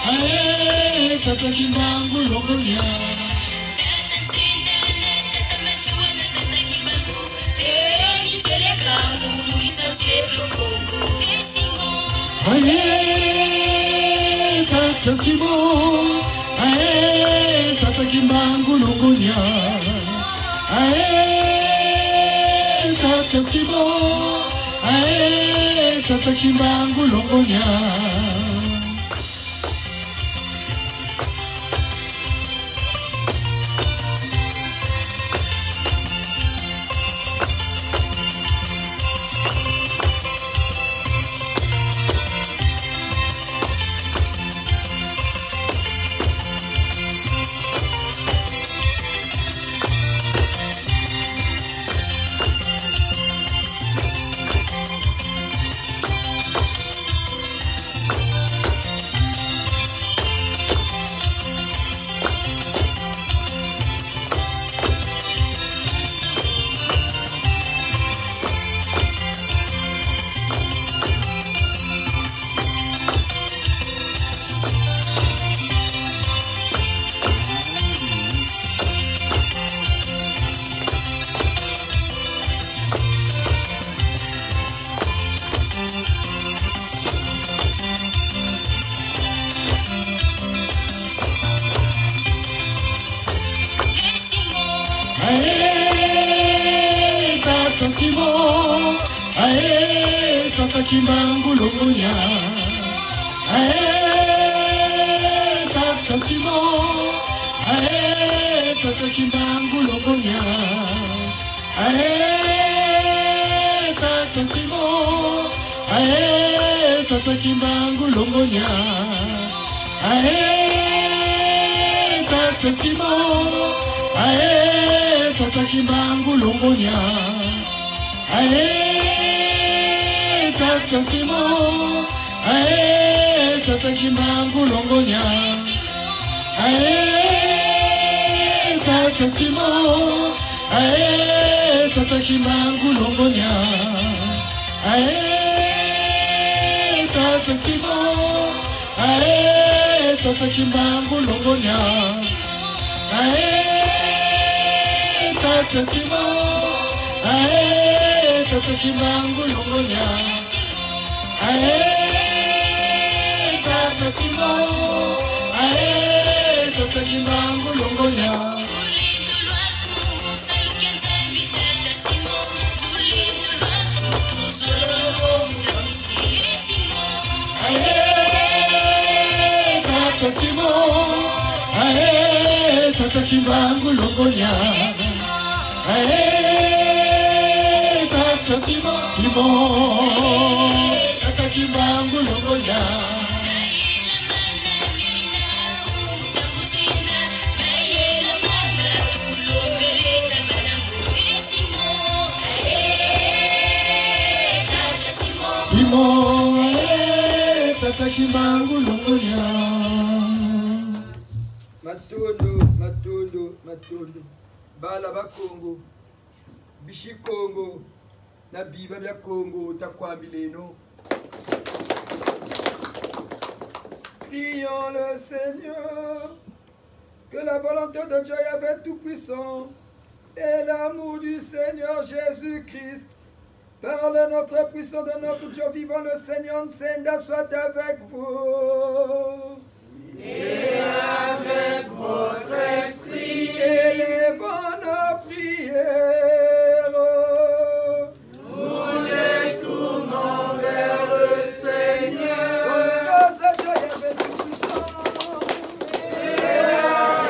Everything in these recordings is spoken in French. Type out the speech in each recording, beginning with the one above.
ae tata kimbangu longonya. Ae tata Simo, ae tata kimbangu longonya. Ae tata Simo, ae tata kimbangu longonya. Ae tata kimbangu longonya. Ae tata Simo, ae tata kimbangu longonya. Ae tata Simo, ae tata kimbangu longonya. Ae tata Simo, ae tata kimbangu longonya. Ae tata Simo, ae tata kimbangu longonya. Ae tata Simo, ae tata kimbangu longonya. Ae tata Simo, ae tata kimbangu longonya. Ae tata Simo, ae tata kimbangu longonya. Ae tata Simo, ae tata kimbangu longonya. Ae tata Simo, ae tata kimbangu longonya. Ae tata Simo, tata kimbangu longonya. Tata kimbangu longonya. Matondo bala bakongo bishikongo na biba bya Kongo takwambileno. Prions le Seigneur, que la volonté de Dieu est tout puissant et l'amour du Seigneur Jésus-Christ par le notre puissant de notre Dieu vivant, le Seigneur Nsenda, soit avec vous. Et avec votre esprit, élevons nos prières. Nous les tournons vers le Seigneur.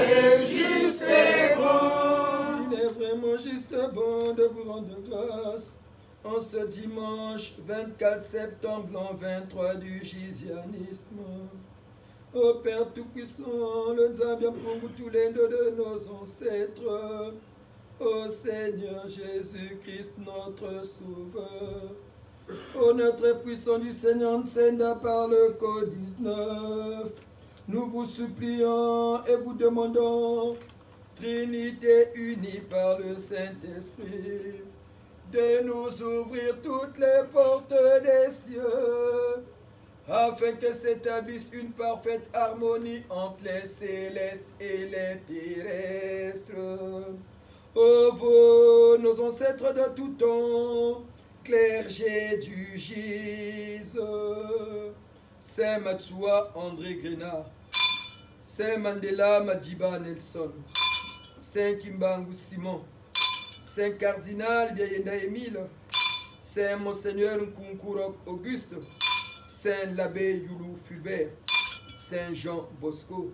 Et juste et bon. Il est vraiment juste et bon de vous rendre grâce en ce dimanche 24 septembre l'an 23 du Gisianisme. Ô Père Tout-Puissant, le Nzambia pour tous les deux de nos ancêtres, ô Seigneur Jésus-Christ, notre Sauveur, ô notre puissant du Seigneur Nsenda par le Code 19, nous vous supplions et vous demandons, Trinité unie par le Saint-Esprit, de nous ouvrir toutes les portes des cieux, afin que s'établisse une parfaite harmonie entre les célestes et les terrestres. Ô vous, nos ancêtres de tout temps, clergé du Gise, Saint Matsua André Grenard, Saint Mandela Madiba Nelson, Saint Kimbangu Simon, Saint Cardinal Biayenda Émile, Saint Monseigneur Nkunkurok Auguste, Saint l'abbé Youlou Fulbert, Saint Jean Bosco.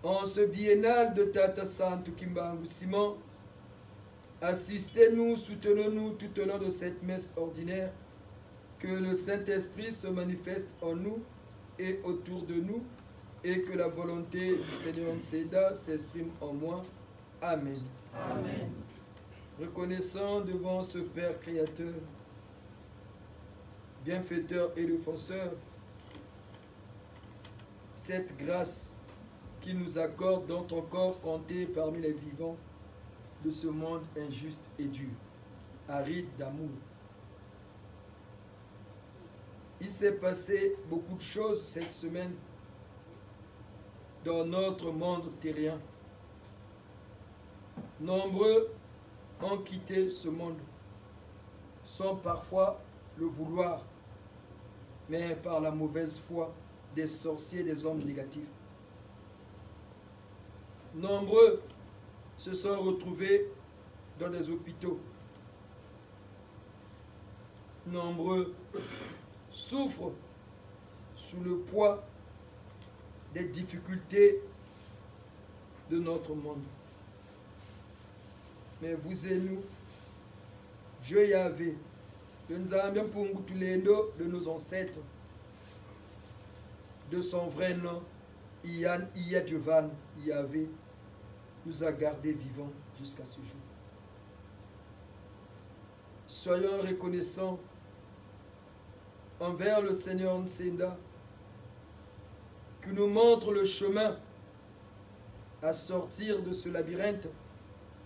En ce biennal de Tata Santo Kimbangu Simon, assistez-nous, soutenons-nous tout au long de cette messe ordinaire, que le Saint-Esprit se manifeste en nous et autour de nous, et que la volonté du Seigneur Nseda s'exprime en moi. Amen. Amen. Reconnaissant devant ce Père Créateur, bienfaiteur et défenseur, cette grâce qu'il nous accorde d'être encore compté parmi les vivants de ce monde injuste et dur, aride d'amour. Il s'est passé beaucoup de choses cette semaine dans notre monde terrien. Nombreux ont quitté ce monde, sans parfois le vouloir, mais par la mauvaise foi des sorciers, des hommes négatifs. Nombreux se sont retrouvés dans des hôpitaux. Nombreux souffrent sous le poids des difficultés de notre monde. Mais vous et nous, Dieu Yahvé, de nos ancêtres, de son vrai nom, Iyan Iyadjovan Yahvé, nous a gardés vivants jusqu'à ce jour. Soyons reconnaissants envers le Seigneur Nseda, qui nous montre le chemin à sortir de ce labyrinthe,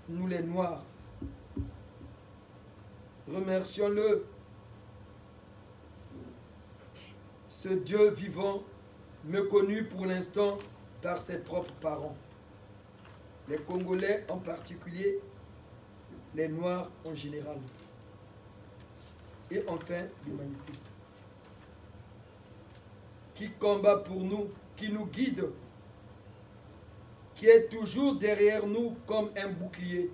nous les Noirs. Remercions-le, ce Dieu vivant, méconnu pour l'instant par ses propres parents. Les Congolais en particulier, les Noirs en général. Et enfin, l'humanité. Qui combat pour nous, qui nous guide, qui est toujours derrière nous comme un bouclier.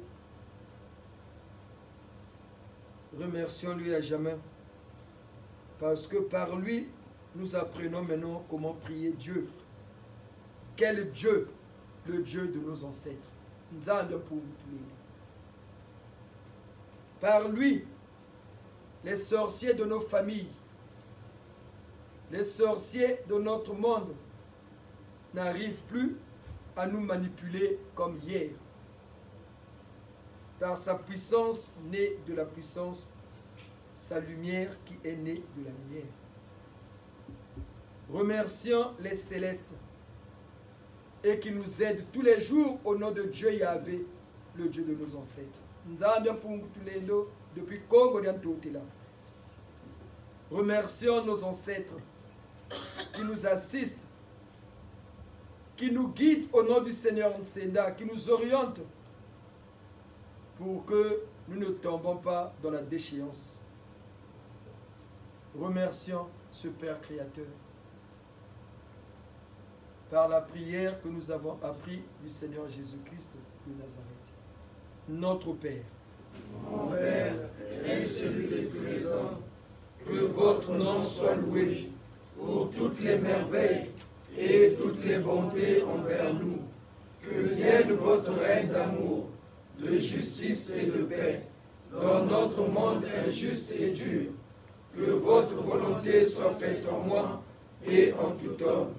Remercions-lui à jamais, parce que par lui, nous apprenons maintenant comment prier Dieu. Quel Dieu? Le Dieu de nos ancêtres. Par lui, les sorciers de nos familles, les sorciers de notre monde n'arrivent plus à nous manipuler comme hier. Par sa puissance née de la puissance, sa lumière qui est née de la lumière. Remercions les célestes et qui nous aident tous les jours au nom de Dieu Yahvé, le Dieu de nos ancêtres. Depuis Congo, remercions nos ancêtres qui nous assistent, qui nous guident au nom du Seigneur Nseda, qui nous orientent pour que nous ne tombons pas dans la déchéance. Remercions ce Père Créateur par la prière que nous avons appris du Seigneur Jésus-Christ de Nazareth. Notre Père. Mon Père, et celui de tous les hommes, que votre nom soit loué pour toutes les merveilles et toutes les bontés envers nous. Que vienne votre règne d'amour, de justice et de paix dans notre monde injuste et dur. Que votre volonté soit faite en moi et en tout homme.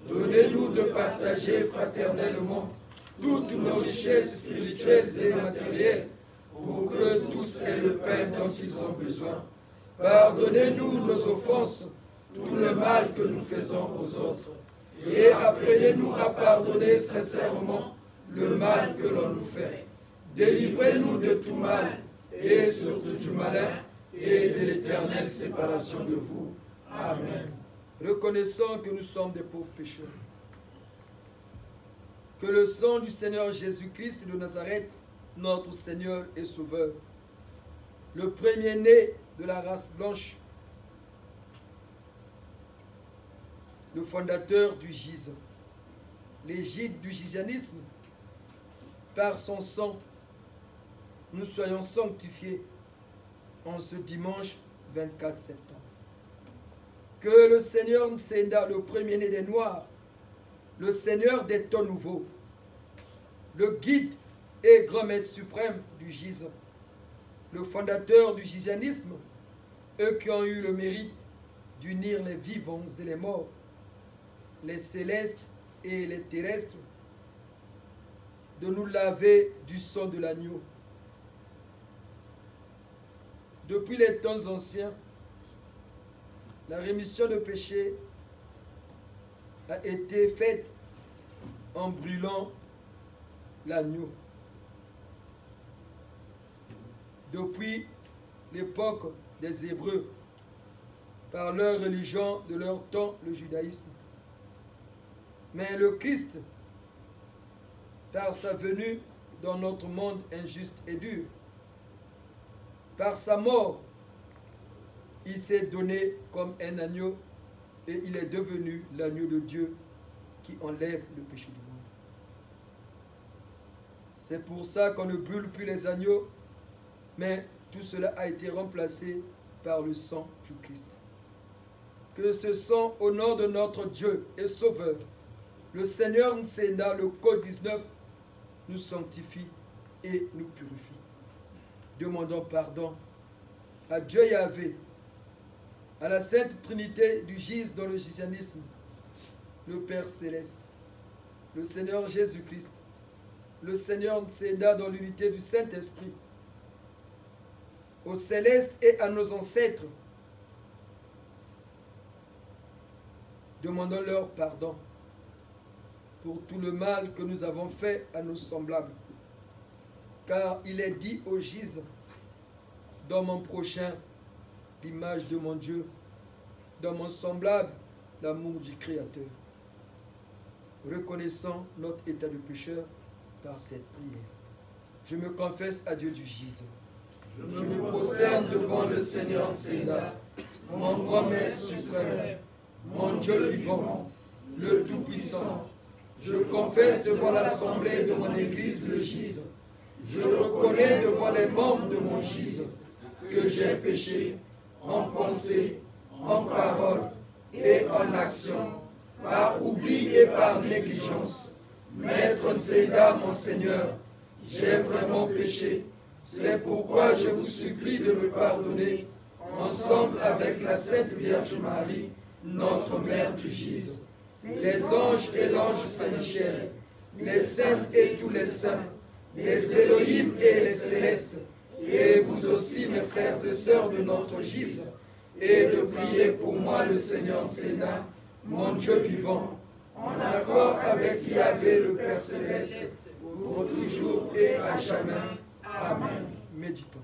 Donnez-nous de partager fraternellement toutes nos richesses spirituelles et matérielles pour que tous aient le pain dont ils ont besoin. Pardonnez-nous nos offenses, tout le mal que nous faisons aux autres. Et apprenez-nous à pardonner sincèrement le mal que l'on nous fait. Délivrez-nous de tout mal, et surtout du malin, et de l'éternelle séparation de vous. Amen. reconnaissant que nous sommes des pauvres pécheurs, que le sang du Seigneur Jésus-Christ de Nazareth, notre Seigneur et Sauveur, le premier-né de la race blanche, le fondateur du gise, l'égide du gisianisme, par son sang, nous soyons sanctifiés en ce dimanche 24 septembre. Que le Seigneur Nsenda, le premier-né des Noirs, le Seigneur des temps nouveaux, le guide et grand maître suprême du gise, le fondateur du gisianisme, eux qui ont eu le mérite d'unir les vivants et les morts, les célestes et les terrestres, de nous laver du sang de l'agneau. Depuis les temps anciens, la rémission de péché a été faite en brûlant l'agneau. Depuis l'époque des Hébreux, par leur religion de leur temps, le judaïsme. Mais le Christ, par sa venue dans notre monde injuste et dur, par sa mort, il s'est donné comme un agneau et il est devenu l'agneau de Dieu qui enlève le péché du monde. C'est pour ça qu'on ne brûle plus les agneaux, mais tout cela a été remplacé par le sang du Christ. Que ce sang, au nom de notre Dieu et Sauveur, le Seigneur Nsenda, le Code 19, nous sanctifie et nous purifie. Demandons pardon à Dieu Yahvé, à la Sainte Trinité du gise dans le gisianisme, le Père Céleste, le Seigneur Jésus-Christ, le Seigneur Nsenda dans l'unité du Saint-Esprit, aux célestes et à nos ancêtres. Demandons-leur pardon pour tout le mal que nous avons fait à nos semblables. Car il est dit au gise, dans mon prochain, l'image de mon Dieu, dans mon semblable, l'amour du Créateur. Reconnaissant notre état de pécheur par cette prière. Je me confesse à Dieu du gise. Je me prosterne devant le Seigneur Nsenda, mon grand maître suprême, mon Dieu vivant, le Tout-Puissant. Je confesse devant l'assemblée de mon Église le gise. Je reconnais devant les membres de mon gise que j'ai péché en pensée, en parole et en action, par oubli et par négligence. Maître Nsenda, mon Seigneur, j'ai vraiment péché. C'est pourquoi je vous supplie de me pardonner, ensemble avec la Sainte Vierge Marie, notre Mère du gise, les anges et l'ange Saint-Michel, les saintes et tous les saints, les Élohim et les célestes, et vous aussi, mes frères et sœurs de notre gise, et de prier pour moi le Seigneur Nsenda, mon Dieu vivant, en accord avec Yahvé le Père Céleste, pour toujours et à jamais. Amen. Méditons.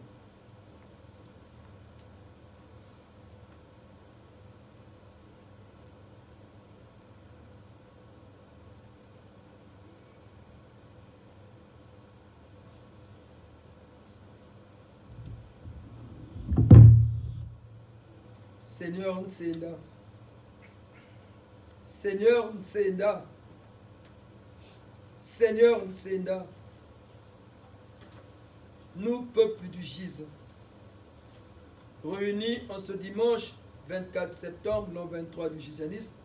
Seigneur Nsenda, Seigneur Nsenda, Seigneur Nsenda, nous, peuple du gise, réunis en ce dimanche 24 septembre, l'an 23 du gisianisme,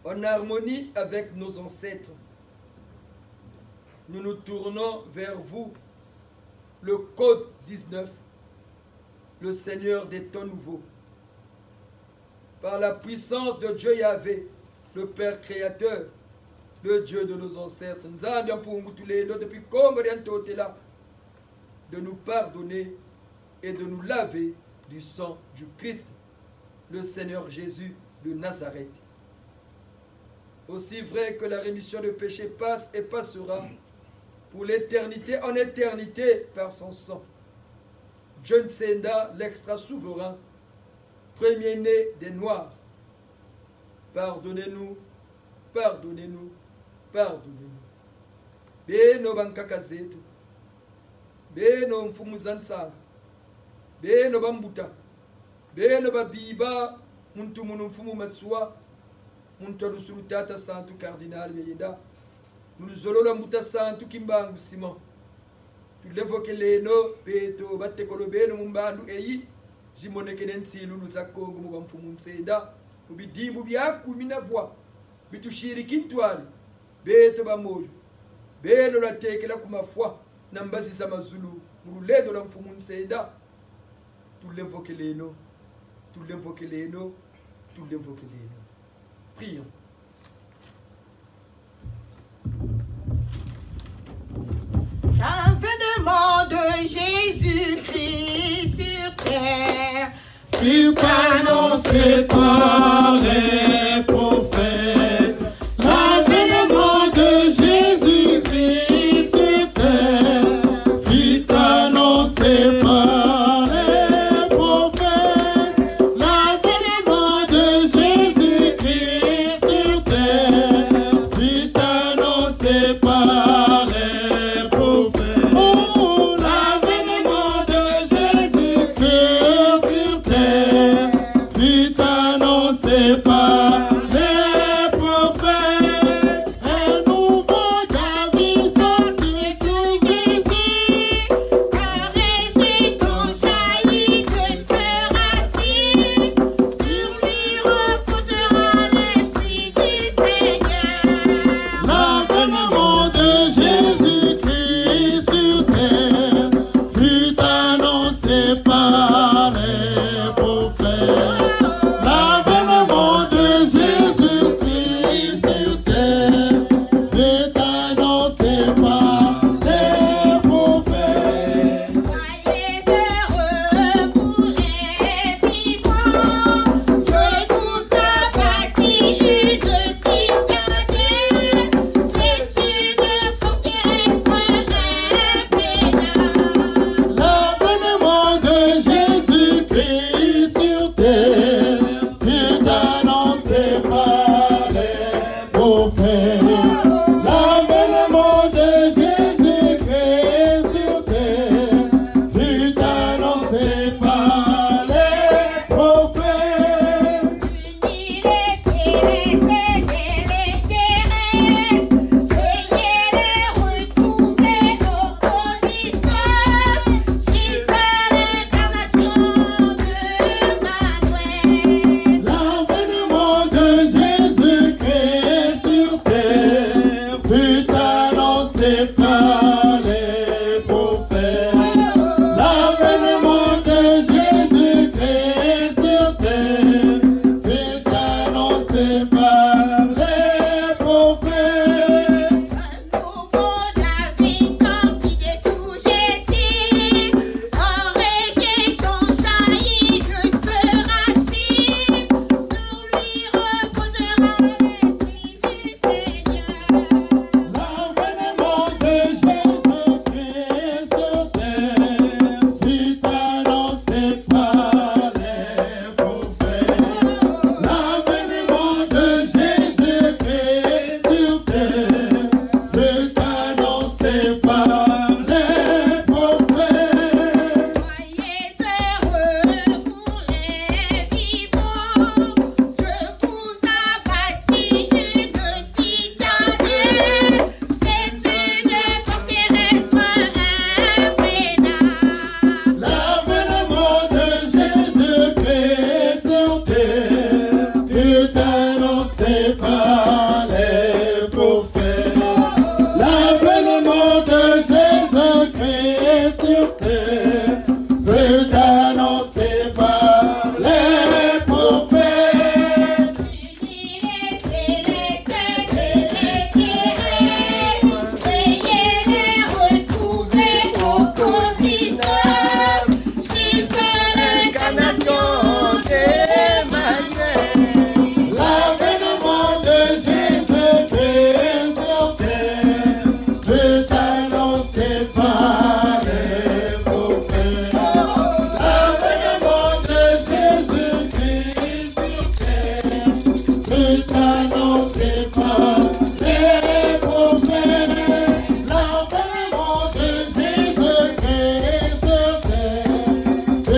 en harmonie avec nos ancêtres, nous nous tournons vers vous, le Code 19, le Seigneur des temps nouveaux. Par la puissance de Dieu Yahvé, le Père créateur, le Dieu de nos ancêtres, depuis Congo de nous pardonner et de nous laver du sang du Christ, le Seigneur Jésus de Nazareth. Aussi vrai que la rémission de péché passe et passera pour l'éternité en éternité par son sang. Dieu Nsenda, l'extra-souverain, premier-né des Noirs, Pardonnez-nous, pardonnez-nous, pardonnez-nous. Beno bankaka zetu, beno mfumu zansanga, beno bambuta, beno babiba, muntu munu mfumu matsua, muntu arusuru tata santu cardinal beyenda, munu zolola mbuta santu kimbangu Simon. Tulevoke leno peto batekolo beno mumbandu eyi, zimoneke nensilu nusakongo muba mfumu nseda, mubidimbu byaku minavwa, bitushiriki ntwali, beto bamoyo. Beno la tekela kumafwa na mbazi za mazulu muruledo la mfumu nseda. Tulemvoke leno, tulemvoke leno, tulemvoke leno. Prions. L'avènement de Jésus-Christ sur terre fut annoncé par les prophètes. L'avènement de Jésus-Christ sur terre fut annoncé par les prophètes. L'avènement de Jésus-Christ sur terre fut annoncé par les prophètes. Oh, l'avènement de Jésus-Christ sur terre fut annoncé par les prophètes. Un nouveau David sortit de Jésus, car ton jaillit de te racine, sur lui reposera l'esprit du Seigneur. L'avènement de Jésus-Christ sur terre fut annoncé par les prophètes. L'avènement de Jésus-Christ sur terre fut annoncé par les prophètes. Soyez heureux, vous les vivants, que vous a bâti une Christianité, c'est une force qui reste impénable. L'avènement de Jésus-Christ sur terre fut annoncé par les prophètes. L'avènement de Jésus-Christ sur terre fut annoncé par les prophètes. Unis les célestes et les terrestres, veuillez les retrouver au connaissance, jusqu'à l'incarnation de Emmanuel. L'avènement de Jésus-Christ sur terre fut annoncé par les prophètes. L'avènement de Jésus-Christ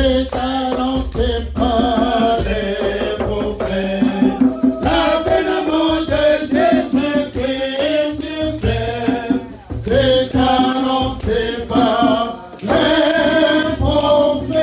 c'est annoncé par les prophètes. L'avènement de Jésus-Christ sur terre, c'est annoncé par les prophètes.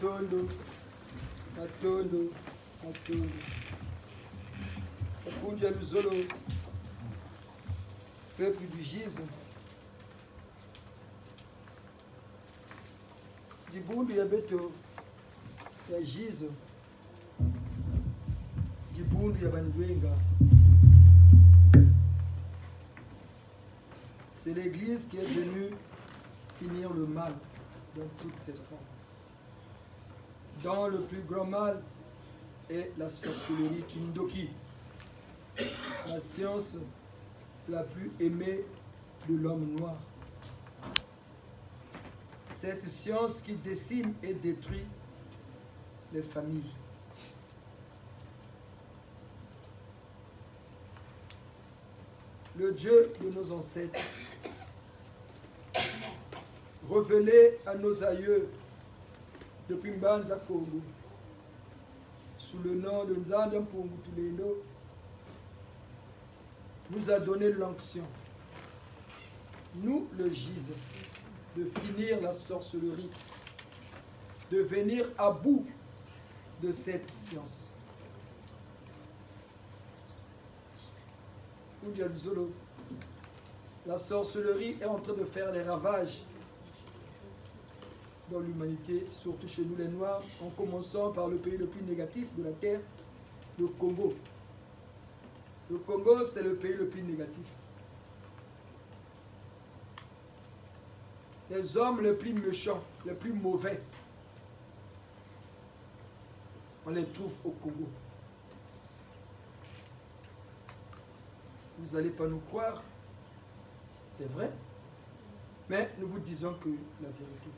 Matondo, Matondo, Matondo. Akunja Luzolo, peuple du Gise. Dibundu ya beto ya Gise. Dibundu ya Bandwenga. C'est l'église qui est venue finir le mal dans toutes ses formes. Dans le plus grand mal est la sorcellerie Kindoki, la science la plus aimée de l'homme noir. Cette science qui décime et détruit les familles. Le Dieu de nos ancêtres, révélé à nos aïeux depuis Mbanza Congo, sous le nom de Nzambe Mpungu Tulendo, nous a donné l'onction, nous le Gise, de finir la sorcellerie, de venir à bout de cette science. La sorcellerie est en train de faire les ravages dans l'humanité, surtout chez nous les Noirs, en commençant par le pays le plus négatif de la terre, le Congo. Le Congo, c'est le pays le plus négatif. Les hommes les plus méchants, les plus mauvais, on les trouve au Congo. Vous n'allez pas nous croire, c'est vrai, mais nous vous disons que la vérité,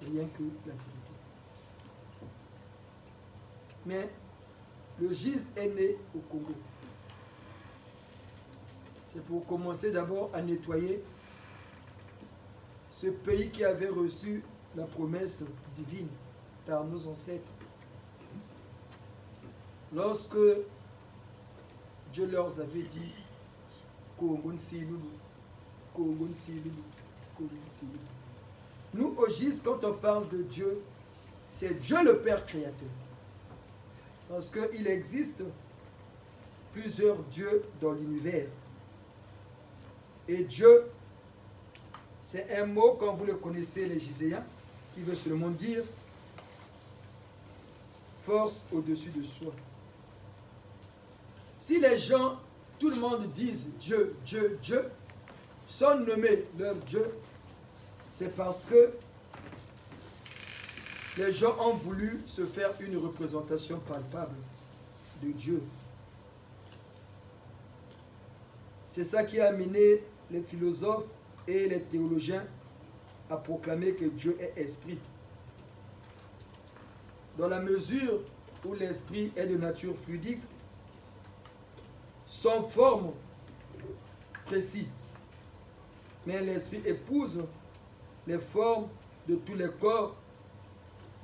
rien que la vérité. Mais le Gise est né au Congo. C'est pour commencer d'abord à nettoyer ce pays qui avait reçu la promesse divine par nos ancêtres. Lorsque Dieu leur avait dit nous au Gise, quand on parle de Dieu, c'est Dieu le Père créateur. Parce qu'il existe plusieurs dieux dans l'univers. Et Dieu, c'est un mot, quand vous le connaissez, les Giséens, qui veut seulement dire force au-dessus de soi. Si les gens, tout le monde disent Dieu, Dieu, Dieu, sans nommer leur Dieu, c'est parce que les gens ont voulu se faire une représentation palpable de Dieu. C'est ça qui a amené les philosophes et les théologiens à proclamer que Dieu est esprit. Dans la mesure où l'esprit est de nature fluidique, sans forme précise, mais l'esprit épouse les formes de tous les corps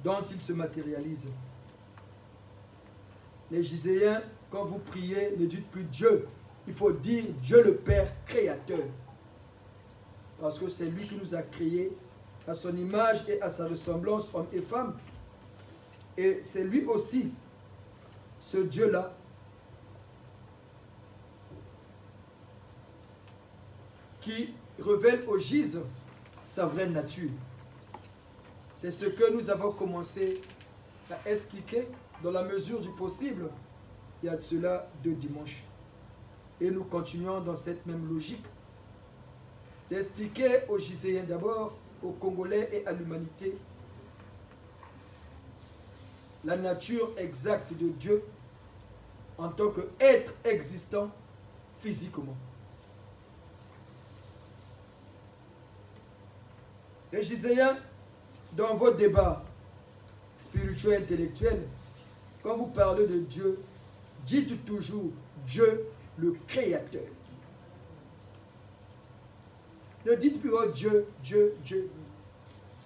dont il se matérialise. Les Giséens, quand vous priez, ne dites plus Dieu, il faut dire Dieu le Père créateur. Parce que c'est lui qui nous a créés à son image et à sa ressemblance, hommes et femmes. Et c'est lui aussi, ce Dieu-là, qui révèle au Gise sa vraie nature. C'est ce que nous avons commencé à expliquer dans la mesure du possible il y a de cela 2 dimanches. Et nous continuons dans cette même logique d'expliquer aux Giséens d'abord, aux Congolais et à l'humanité la nature exacte de Dieu en tant qu'être existant physiquement. Les Giséens, dans vos débats spirituels, intellectuels, quand vous parlez de Dieu, dites toujours Dieu le Créateur. Ne dites plus oh Dieu, Dieu, Dieu.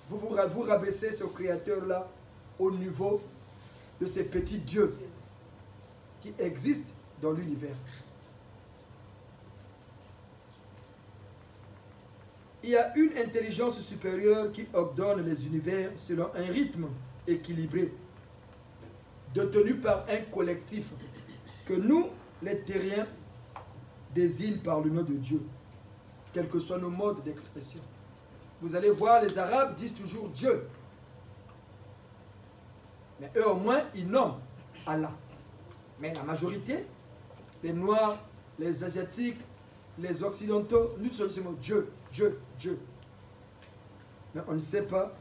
Vous rabaissez ce Créateur-là au niveau de ces petits dieux qui existent dans l'univers. Il y a une intelligence supérieure qui ordonne les univers selon un rythme équilibré, détenu par un collectif que nous, les terriens, désignent par le nom de Dieu, quel que soit nos modes d'expression. Vous allez voir, les Arabes disent toujours Dieu. Mais eux au moins, ils nomment Allah. Mais la majorité, les Noirs, les Asiatiques, les Occidentaux, nous utilisons le mot Dieu, Dieu, Dieu. Mais on ne sait pas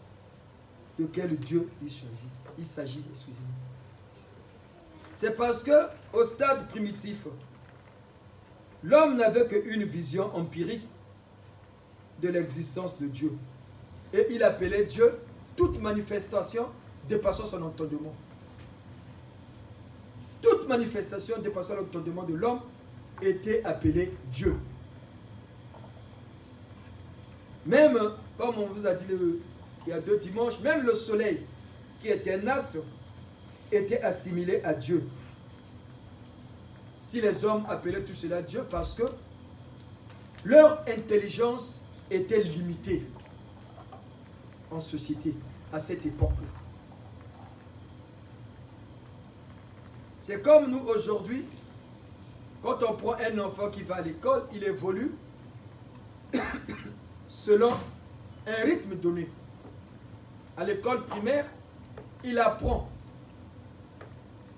de quel Dieu il s'agit, excusez-moi. C'est parce que au stade primitif, l'homme n'avait qu'une vision empirique de l'existence de Dieu. Et il appelait Dieu toute manifestation dépassant son entendement. Toute manifestation dépassant l'entendement de l'homme était appelée Dieu. Même, comme on vous a dit il y a 2 dimanches, même le soleil, qui était un astre, était assimilé à Dieu. Si les hommes appelaient tout cela Dieu, parce que leur intelligence était limitée en société à cette époque-là. C'est comme nous aujourd'hui, quand on prend un enfant qui va à l'école, il évolue selon un rythme donné. À l'école primaire, il apprend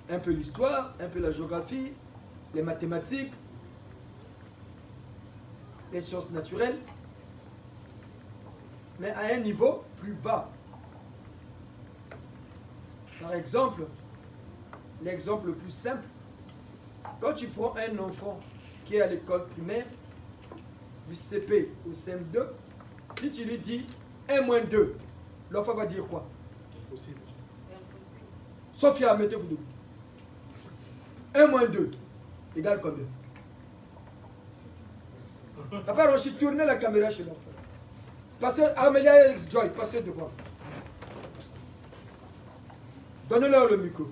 un peu l'histoire, un peu la géographie, les mathématiques, les sciences naturelles, mais à un niveau plus bas. Par exemple, l'exemple le plus simple, quand tu prends un enfant qui est à l'école primaire, du CP au CM2, si tu lui dis 1 moins 2, l'enfant va dire quoi? Impossible. Sophia, mettez-vous debout. 1 moins 2 égale combien? Papa Rochid, tournez la caméra chez l'enfant. Pasteur Amélia et Joy, passez devant. Donnez-leur le micro.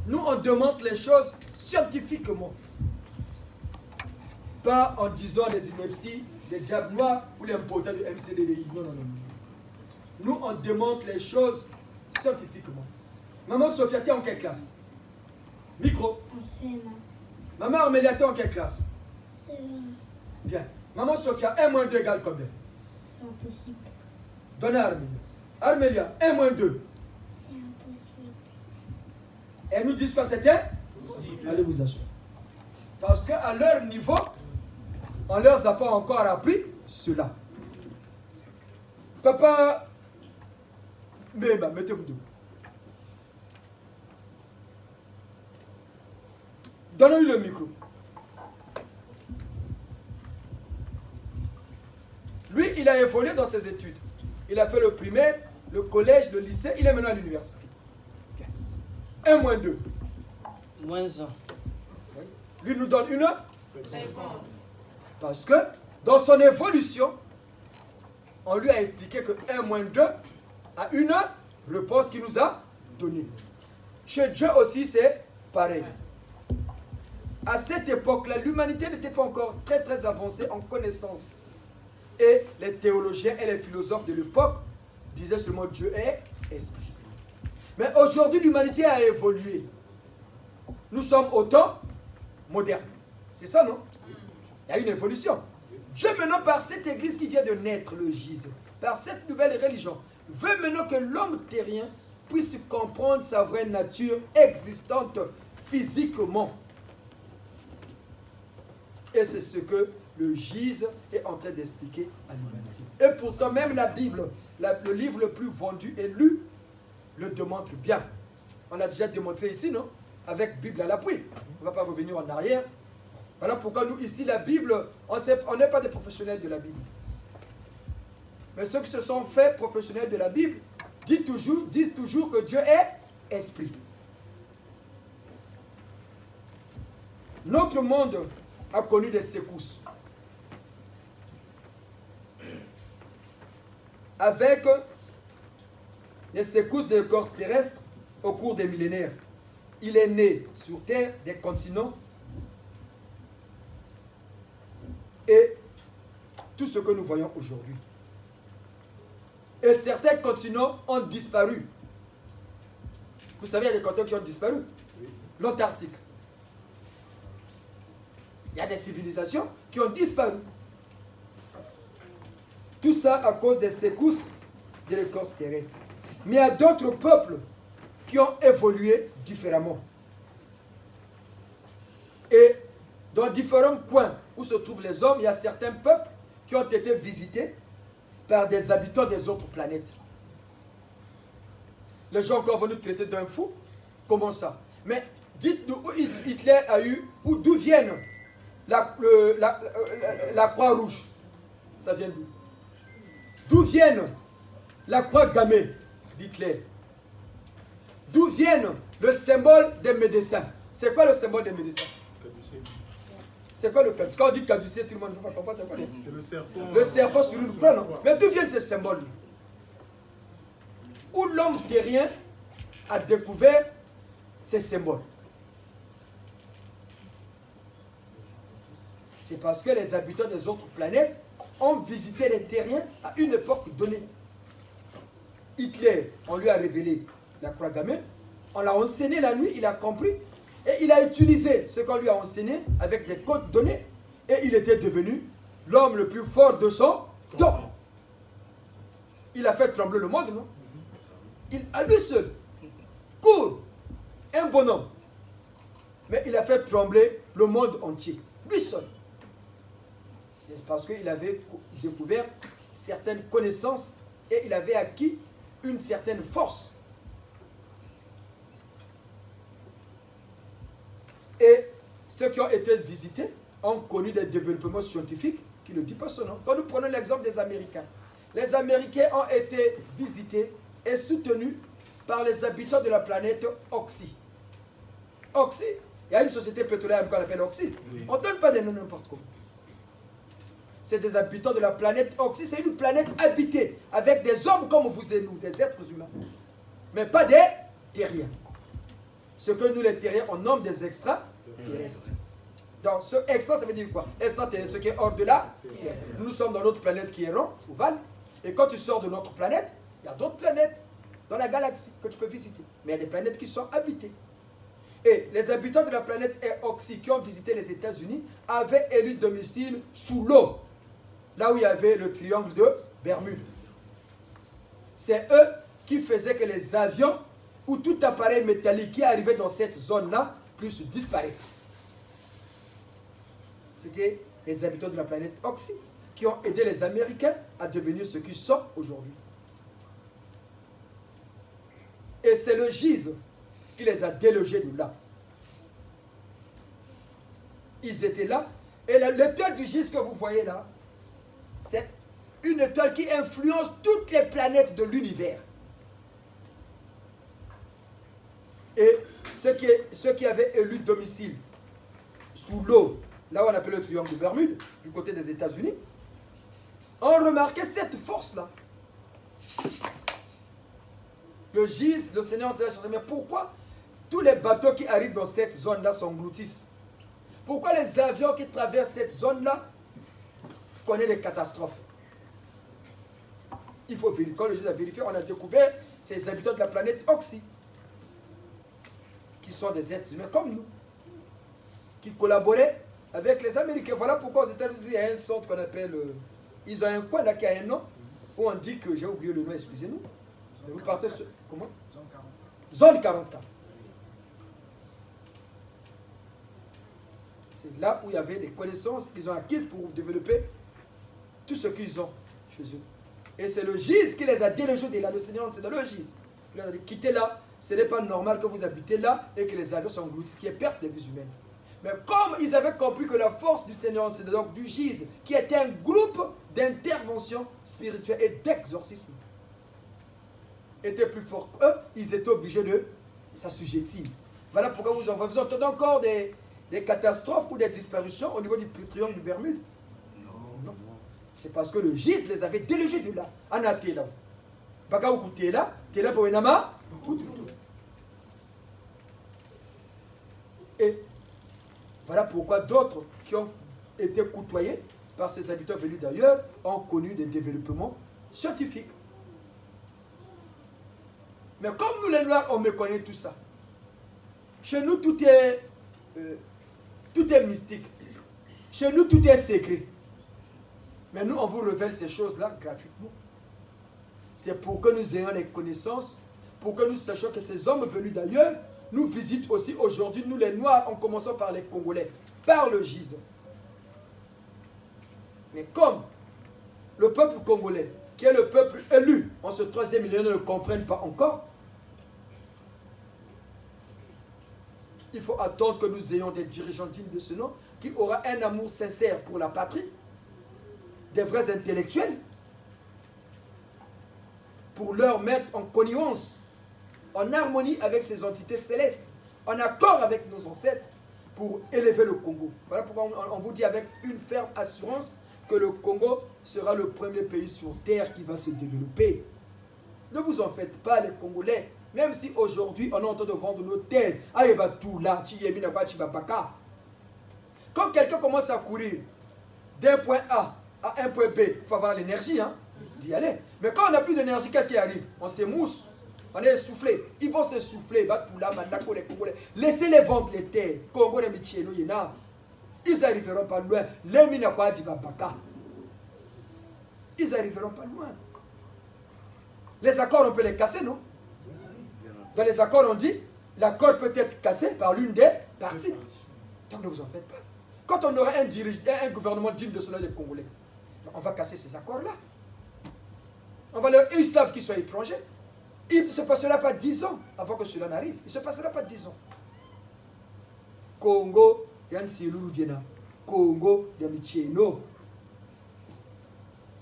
Nous, on demande les choses scientifiquement. Pas en disant des inepties, des diables noirs ou les impotents de MCDDI. Non, non, non. Nous, on demande les choses scientifiquement. Maman Sophia, t'es en quelle classe? Micro. En CM1. Maman Armélia, t'es en quelle classe? CM1. Bien. Maman Sophia, 1 moins 2 égale combien? C'est impossible. Donnez à Armélia. Armélia, 1 moins 2. C'est impossible. Elles nous disent pas c'était? Allez vous asseoir. Parce qu'à leur niveau, on ne leur a pas encore appris cela. Papa, mettez-vous debout. Donnez-lui le micro. Lui, il a évolué dans ses études. Il a fait le primaire, le collège, le lycée, il est maintenant à l'université. 1 moins 2. Moins 1. Lui nous donne une réponse. Parce que dans son évolution, on lui a expliqué que 1 moins 2 a une réponse qu'il nous a donnée. Chez Dieu aussi, c'est pareil. À cette époque-là, l'humanité n'était pas encore très très avancée en connaissance. Et les théologiens et les philosophes de l'époque disaient seulement Dieu est esprit. Mais aujourd'hui, l'humanité a évolué. Nous sommes au temps moderne. C'est ça, non? Il y a une évolution. Dieu maintenant, par cette église qui vient de naître, le GIZ, par cette nouvelle religion, veut maintenant que l'homme terrien puisse comprendre sa vraie nature existante physiquement. Et c'est ce que le GIZ est en train d'expliquer à l'humanité. Et pourtant, même la Bible, le livre le plus vendu et lu, le démontre bien. On l'a déjà démontré ici, non? Avec Bible à l'appui. On ne va pas revenir en arrière. Voilà pourquoi nous, ici, la Bible, on n'est pas des professionnels de la Bible. Mais ceux qui se sont faits professionnels de la Bible disent toujours que Dieu est esprit. Notre monde a connu des secousses. Avec les secousses des corps terrestres au cours des millénaires. Il est né sur Terre des continents et tout ce que nous voyons aujourd'hui. Et certains continents ont disparu. Vous savez, il y a des continents qui ont disparu. L'Antarctique. Il y a des civilisations qui ont disparu. Tout ça à cause des secousses de l'écorce terrestre. Mais il y a d'autres peuples qui ont évolué différemment. Et dans différents coins où se trouvent les hommes, il y a certains peuples qui ont été visités par des habitants des autres planètes. Les gens encore venus traiter d'un fou. Comment ça? Mais dites-nous où Hitler a eu, ou d'où viennent la croix rouge. Ça vient d'où? D'où viennent la croix gammée d'Hitler? D'où viennent le symbole des médecins? C'est quoi le symbole des médecins? C'est quoi le caducé? Quand on dit caducé, tout le monde ne va pas comprendre. C'est le serpent. Le serpent sur une croix, non? Mais d'où viennent ces symboles? Où l'homme terrien a découvert ces symboles? C'est parce que les habitants des autres planètes ont visité les terriens à une époque donnée. Hitler, on lui a révélé la croix gammée, on l'a enseigné la nuit, il a compris, et il a utilisé ce qu'on lui a enseigné avec des codes donnés, et il était devenu l'homme le plus fort de son temps. Il a fait trembler le monde, non? Il a lui seul, court, un bonhomme, mais il a fait trembler le monde entier, lui seul. C'est parce qu'il avait découvert certaines connaissances et il avait acquis une certaine force. Et ceux qui ont été visités ont connu des développements scientifiques qui ne disent pas son nom. Quand nous prenons l'exemple des Américains, les Américains ont été visités et soutenus par les habitants de la planète Oxy. Oxy, il y a une société pétrolière qu'on appelle Oxy. On ne donne pas des noms n'importe comment. C'est des habitants de la planète Oxy. C'est une planète habitée avec des hommes comme vous et nous, des êtres humains. Mais pas des terriens. Ce que nous les terriens, on nomme des extraterrestres. Donc ce extra, ça veut dire quoi? Extraterrestre, ce qui est hors de la Terre. Nous sommes dans notre planète qui est rond, ovale. Et quand tu sors de notre planète, il y a d'autres planètes dans la galaxie que tu peux visiter. Mais il y a des planètes qui sont habitées. Et les habitants de la planète Oxy qui ont visité les États-Unis avaient élu domicile sous l'eau. Là où il y avait le triangle de Bermude. C'est eux qui faisaient que les avions ou tout appareil métallique qui arrivait dans cette zone-là puisse disparaître. C'était les habitants de la planète Oxy qui ont aidé les Américains à devenir ce qu'ils sont aujourd'hui. Et c'est le GIZ qui les a délogés de là. Ils étaient là. Et l'étoile du GIZ que vous voyez là, c'est une étoile qui influence toutes les planètes de l'univers. Et ceux qui avaient élu domicile sous l'eau, là où on appelle le triangle de Bermude, du côté des États-Unis, ont remarqué cette force-là. Le GIZ, le Seigneur de la chose, mais pourquoi tous les bateaux qui arrivent dans cette zone-là s'engloutissent? Pourquoi les avions qui traversent cette zone-là connaissent des catastrophes? Il faut vérifier. Quand le GIZ a vérifié, on a découvert ces habitants de la planète Oxy, qui sont des êtres humains comme nous, qui collaboraient avec les Américains. Voilà pourquoi aux États-Unis, il y a un centre qu'on appelle... ils ont un coin là qui a un nom, où on dit que... J'ai oublié le nom, excusez-nous. Vous partez sur... Comment? Zone 44. C'est là où il y avait des connaissances qu'ils ont acquises pour développer tout ce qu'ils ont chez eux. Et c'est le GIZ qui les a délogés de là. Le Seigneur, c'est dans le GIZ. Il leur a dit, quittez là, ce n'est pas normal que vous habitez là et que les avions s'engloutissent, qui est perte des vies humaines. Mais comme ils avaient compris que la force du Seigneur, c'est donc du GIZ, qui était un groupe d'intervention spirituelle et d'exorcisme, était plus fort qu'eux, ils étaient obligés de s'assujettir. Voilà pourquoi vous entendez encore des catastrophes ou des disparitions au niveau du triangle de Bermude. Non. C'est parce que le GIZ les avait délogés de là. Anaté là. Baka ou t'es là pour une ama. Et voilà pourquoi d'autres qui ont été côtoyés par ces habitants venus d'ailleurs ont connu des développements scientifiques. Mais comme nous les Noirs, on méconnaît tout ça. Chez nous, tout est mystique. Chez nous, tout est secret. Mais nous, on vous révèle ces choses-là gratuitement. C'est pour que nous ayons les connaissances, pour que nous sachions que ces hommes venus d'ailleurs nous visitent aussi aujourd'hui, nous les Noirs, en commençant par les Congolais, par le gisant. Mais comme le peuple congolais, qui est le peuple élu en ce 3e millénaire, ne le comprennent pas encore, il faut attendre que nous ayons des dirigeants dignes de ce nom, qui auront un amour sincère pour la patrie, des vrais intellectuels, pour leur mettre en connivence, en harmonie avec ces entités célestes, en accord avec nos ancêtres, pour élever le Congo. Voilà pourquoi on vous dit avec une ferme assurance que le Congo sera le premier pays sur terre qui va se développer. Ne vous en faites pas, les Congolais. Même si aujourd'hui on est en train de vendre nos terres, quand quelqu'un commence à courir d'un point A à un point B, il faut avoir l'énergie d'y aller. Mais quand on n'a plus d'énergie, qu'est-ce qui arrive? On s'émousse, on est essoufflé. Ils vont s'essouffler. Laissez-les vendre les terres. Ils n'arriveront pas loin. Ils n'arriveront pas loin. Les accords, on peut les casser, non? Dans les accords, on dit l'accord peut être cassé par l'une des parties. Donc ne vous en faites pas. Quand on aura un gouvernement digne de ce nom des Congolais, on va casser ces accords-là. Ils savent qu'ils sont étrangers. Il ne se passera pas 10 ans avant que cela n'arrive. Il ne se passera pas 10 ans. Congo, Congo,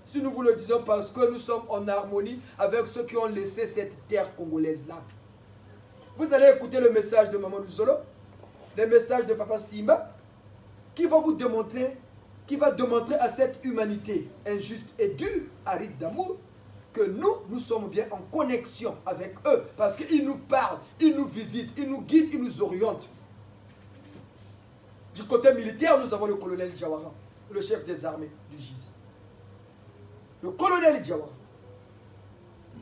si nous vous le disons parce que nous sommes en harmonie avec ceux qui ont laissé cette terre congolaise-là. Vous allez écouter le message de Maman Zolo, le message de Papa Simba, qui va vous démontrer, qui va démontrer à cette humanité injuste et dure, aride d'amour, que nous sommes bien en connexion avec eux, parce qu'ils nous parlent, ils nous visitent, ils nous guident, ils nous orientent. Du côté militaire, nous avons le colonel Diawara, le chef des armées du GIZ. Le colonel Diawara,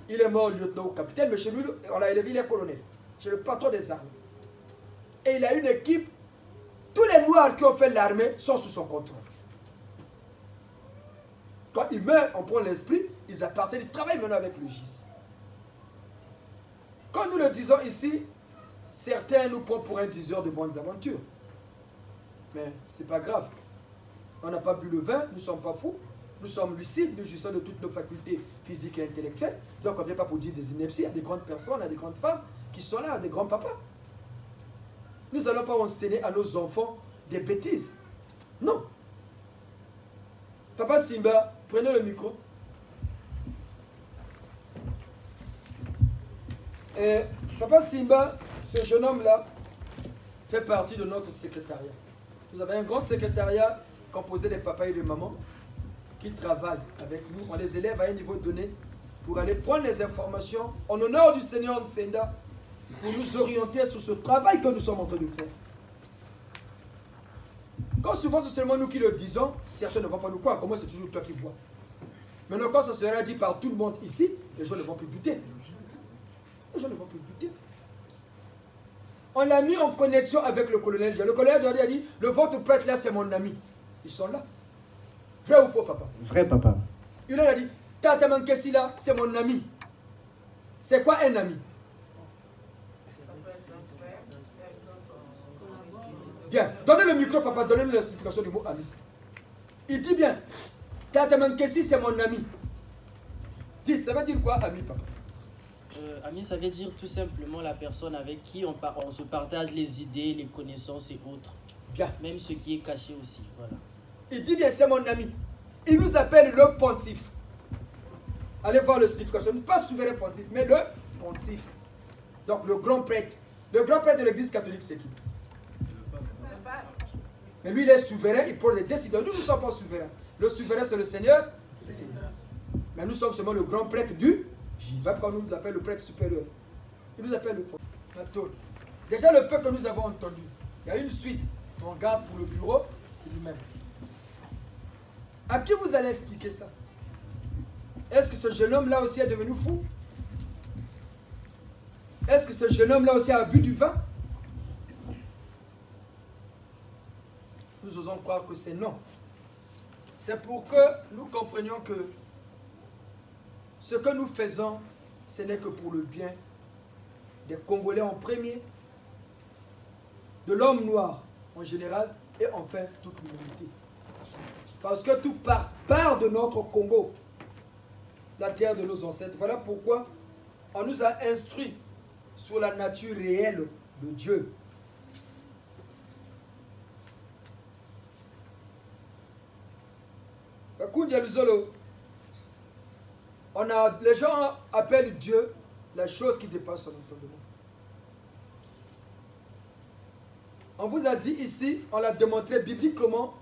il est mort lieutenant ou capitaine, mais chez lui, on l'a élevé, il est colonel. C'est le patron des armées. Et il a une équipe, tous les Noirs qui ont fait l'armée sont sous son contrôle. Quand ils meurent, on prend l'esprit, ils appartiennent, ils travaillent maintenant avec le GIZ. Quand nous le disons ici, certains nous prennent pour un diseur de bonnes aventures. Mais ce n'est pas grave. On n'a pas bu le vin, nous ne sommes pas fous, nous sommes lucides, nous jouissons de toutes nos facultés physiques et intellectuelles. Donc on ne vient pas pour dire des inepties à des grandes personnes, à des grandes femmes qui sont là, à des grands papas. Nous n'allons pas enseigner à nos enfants des bêtises. Non. Papa Simba, prenez le micro. Et Papa Simba, ce jeune homme-là, fait partie de notre secrétariat. Vous avez un grand secrétariat composé des papas et des mamans qui travaillent avec nous. On les élève à un niveau donné pour aller prendre les informations en honneur du Seigneur Nsenda pour nous orienter sur ce travail que nous sommes en train de faire. Quand souvent c'est seulement nous qui le disons, certains ne vont pas nous croire. Comment c'est toujours toi qui vois? Maintenant, quand ça sera dit par tout le monde ici, les gens ne vont plus douter. Les gens ne vont plus douter. On l'a mis en connexion avec le colonel. Le colonel a dit, le votre prêtre là, c'est mon ami. Ils sont là. Vrai ou faux, papa? Vrai, papa. Il a dit, Tata Mankessi là, c'est mon ami. C'est quoi un ami? Bien, donnez le micro, papa, donnez-nous l'explication du mot ami. Il dit bien, Tata Mankessi, c'est mon ami. Dites, ça veut dire quoi, ami, papa? Ami, ça veut dire tout simplement la personne avec qui on se partage les idées, les connaissances et autres. Bien. Même ce qui est caché aussi. Voilà. Il dit bien, c'est mon ami. Il nous appelle le pontife. Allez voir l'explication. Pas souverain pontife, mais le pontife. Donc le grand prêtre. Le grand prêtre de l'église catholique, c'est qui? Mais lui, il est souverain, il prend les décisions. Nous ne sommes pas souverains. Le souverain, c'est le Seigneur. Mais nous sommes seulement le grand prêtre du Jiva, quand on nous appelle le prêtre supérieur. Il nous appelle le prêtre. Déjà, le peu que nous avons entendu, il y a une suite. On garde pour le bureau lui-même. À qui vous allez expliquer ça? Est-ce que ce jeune homme-là aussi est devenu fou? Est-ce que ce jeune homme-là aussi a bu du vin? Nous osons croire que c'est non. C'est pour que nous comprenions que ce que nous faisons, ce n'est que pour le bien des Congolais en premier, de l'homme noir en général, et enfin toute l'humanité. Parce que tout part de notre Congo, la terre de nos ancêtres. Voilà pourquoi on nous a instruits sur la nature réelle de Dieu. Les gens appellent Dieu la chose qui dépasse son entendement. On vous a dit ici, on l'a démontré bibliquement,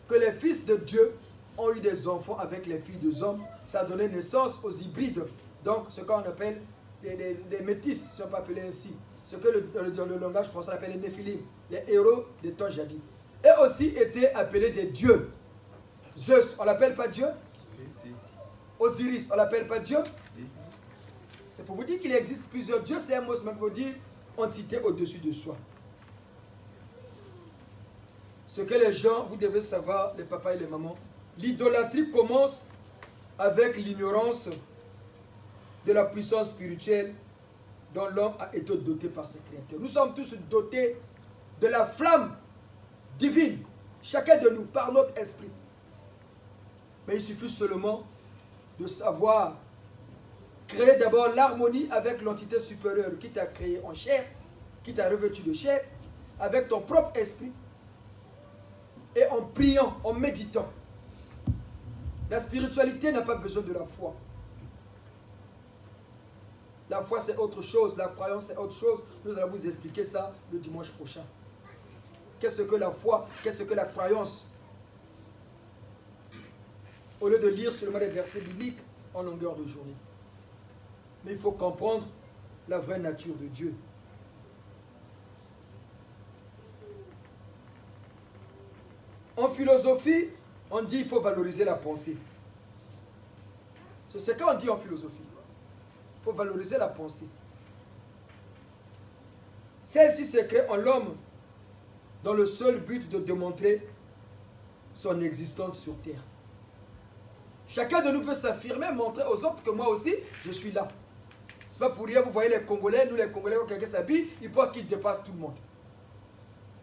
que les fils de Dieu ont eu des enfants avec les filles des hommes. Ça a donné naissance aux hybrides. Donc, ce qu'on appelle des métis, si on peut appeler ainsi. Ce que dans le langage français on appelle les néphilim, les héros des temps jadis. Et aussi étaient appelés des dieux. Zeus, on l'appelle pas Dieu? Si. Osiris, on l'appelle pas Dieu? Si. C'est pour vous dire qu'il existe plusieurs dieux, c'est un mot qui veut dire entité au-dessus de soi. Ce que les gens, vous devez savoir, les papas et les mamans, l'idolâtrie commence avec l'ignorance de la puissance spirituelle dont l'homme a été doté par ses créateurs. Nous sommes tous dotés de la flamme divine, chacun de nous, par notre esprit. Mais il suffit seulement de savoir créer d'abord l'harmonie avec l'entité supérieure qui t'a créé en chair, qui t'a revêtu de chair, avec ton propre esprit, et en priant, en méditant. La spiritualité n'a pas besoin de la foi. La foi c'est autre chose, la croyance c'est autre chose. Nous allons vous expliquer ça le dimanche prochain. Qu'est-ce que la foi? Qu'est-ce que la croyance? Au lieu de lire seulement les versets bibliques en longueur de journée. Mais il faut comprendre la vraie nature de Dieu. En philosophie, on dit qu'il faut valoriser la pensée. C'est ce qu'on dit en philosophie. Il faut valoriser la pensée. Celle-ci se crée en l'homme dans le seul but de démontrer son existence sur terre. Chacun de nous veut s'affirmer, montrer aux autres que moi aussi, je suis là. C'est pas pour rien, vous voyez les Congolais, nous les Congolais, quand quelqu'un s'habille, ils pensent qu'ils dépassent tout le monde.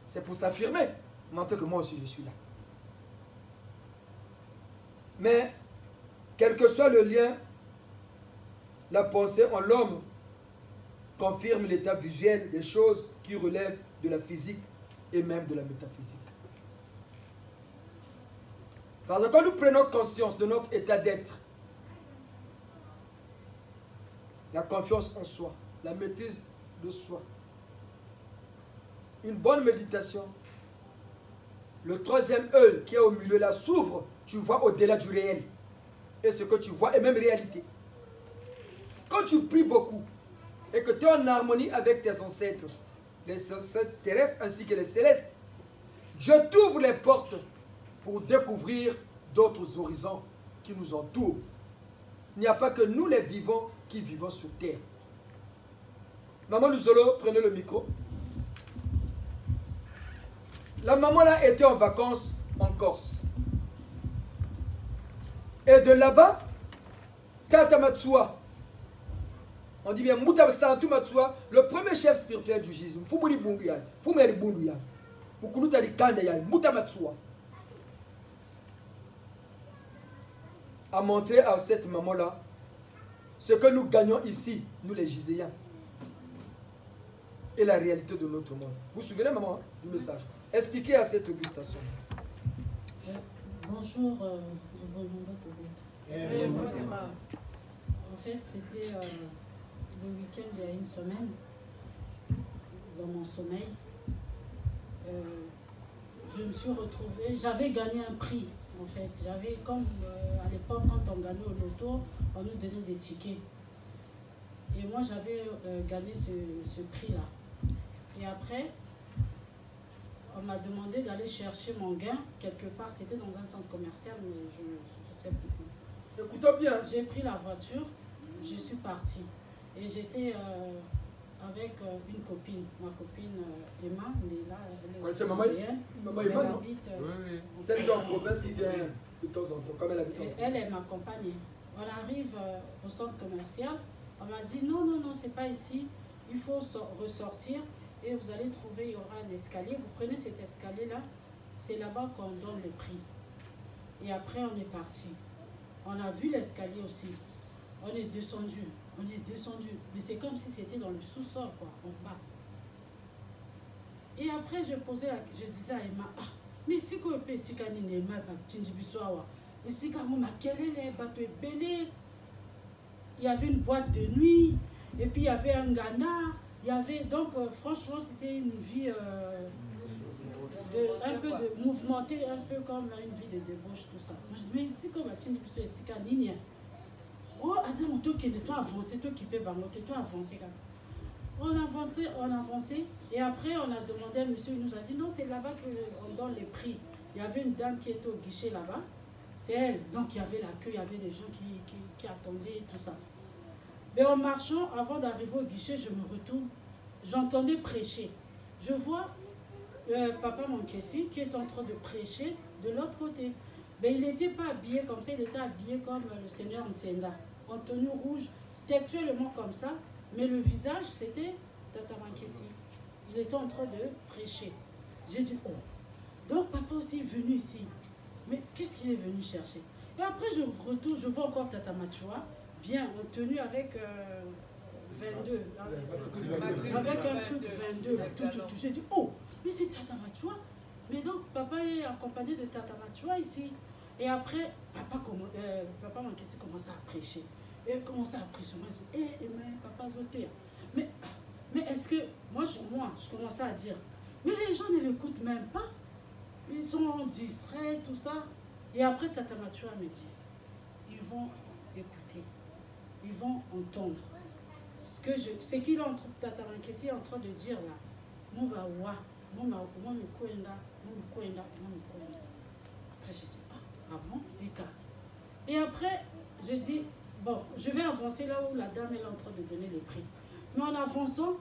C'est pour s'affirmer, montrer que moi aussi, je suis là. Mais, quel que soit le lien, la pensée en l'homme confirme l'état visuel des choses qui relèvent de la physique et même de la métaphysique. Parce que quand nous prenons conscience de notre état d'être, la confiance en soi, la maîtrise de soi, une bonne méditation, le troisième œil qui est au milieu là s'ouvre, tu vois au-delà du réel. Et ce que tu vois est même réalité. Quand tu pries beaucoup et que tu es en harmonie avec tes ancêtres, les ancêtres terrestres ainsi que les célestes, Dieu t'ouvre les portes pour découvrir d'autres horizons qui nous entourent. Il n'y a pas que nous les vivants qui vivons sur terre. Maman Luzolo, prenez le micro. La maman là était en vacances en Corse. Et de là-bas, Tata Matsua, on dit bien Moutab Santu Matsua, le premier chef spirituel du judaïsme, Fumuri Bunduya, Fumeri Bunduya, Mukuluta di Kandaya, Moutab Matsua, a montré à cette maman-là ce que nous gagnons ici, nous les Giséens, et la réalité de notre monde. Vous vous souvenez, maman, du message? Expliquez à cette augustation. Bonjour, en fait, c'était le week-end il y a une semaine, dans mon sommeil. Je me suis retrouvée, j'avais gagné un prix, en fait. J'avais, comme à l'époque, quand on gagnait au loto, on nous donnait des tickets. Et moi, j'avais gagné ce prix-là. Et après, on m'a demandé d'aller chercher mon gain quelque part. C'était dans un centre commercial, mais je ne sais plus. Écoutez bien. J'ai pris la voiture, je suis partie. Et j'étais avec une copine, ma copine Emma, elle est là. Ouais, c'est maman Emma, non? habite, Oui. Celle qui est en province qui vient de temps en temps, comme elle habite en province. elle m'accompagne. On arrive au centre commercial. On m'a dit non, c'est pas ici. Il faut ressortir et vous allez trouver, il y aura un escalier. Vous prenez cet escalier-là, c'est là-bas qu'on donne le prix. Et après, on est parti. On a vu l'escalier aussi. On est descendu. Mais c'est comme si c'était dans le sous-sol, quoi, en bas. Et après, je disais à Emma, ah, mais si qu'on peut, si qu'on est Emma, et si qu'on a il y avait une boîte de nuit, et puis il y avait un Ghana, il y avait, donc franchement, c'était une vie un peu de mouvementée, un peu comme une vie de débauche, tout ça. Moi, je dis, mais si qu'on va tenir et si qu'on est oh, Adam, toi qui avancé, toi qui peux bamoter, toi avancer. On avançait, et après on a demandé à monsieur, il nous a dit non, c'est là-bas qu'on donne les prix. Il y avait une dame qui était au guichet là-bas, c'est elle. Donc il y avait la queue, il y avait des gens qui attendaient et tout ça. Mais en marchant, avant d'arriver au guichet, je me retourne, j'entendais prêcher. Je vois papa Monkessi qui est en train de prêcher de l'autre côté. Mais il n'était pas habillé comme ça, il était habillé comme le Seigneur Nsenda, en tenue rouge, textuellement comme ça, mais le visage, c'était Tata Monkessi. Il était en train de prêcher. J'ai dit, oh, donc papa aussi est venu ici. Mais qu'est-ce qu'il est venu chercher? Et après, je retourne, je vois encore Tata Machua, bien en tenue avec 22, avec un truc 22, tout. J'ai dit, oh, mais c'est Tata Machua. Mais donc, papa est accompagné de Tata Machua ici. Et après, papa Monkessi commence à prêcher. Et il commence à prêcher. Moi, je dis, mais papa Zoté. Mais est-ce que, moi, je commençais à dire, mais les gens ne l'écoutent même pas. Ils sont distraits, tout ça. Et après, Tata Machua me dit, ils vont écouter. Ils vont entendre. Ce qu'il est en train, Tata Monkessi est en train de dire là. Après, je dis, ah bon? Et après, je dis, bon, je vais avancer là où la dame est en train de donner les prix. Mais en avançant,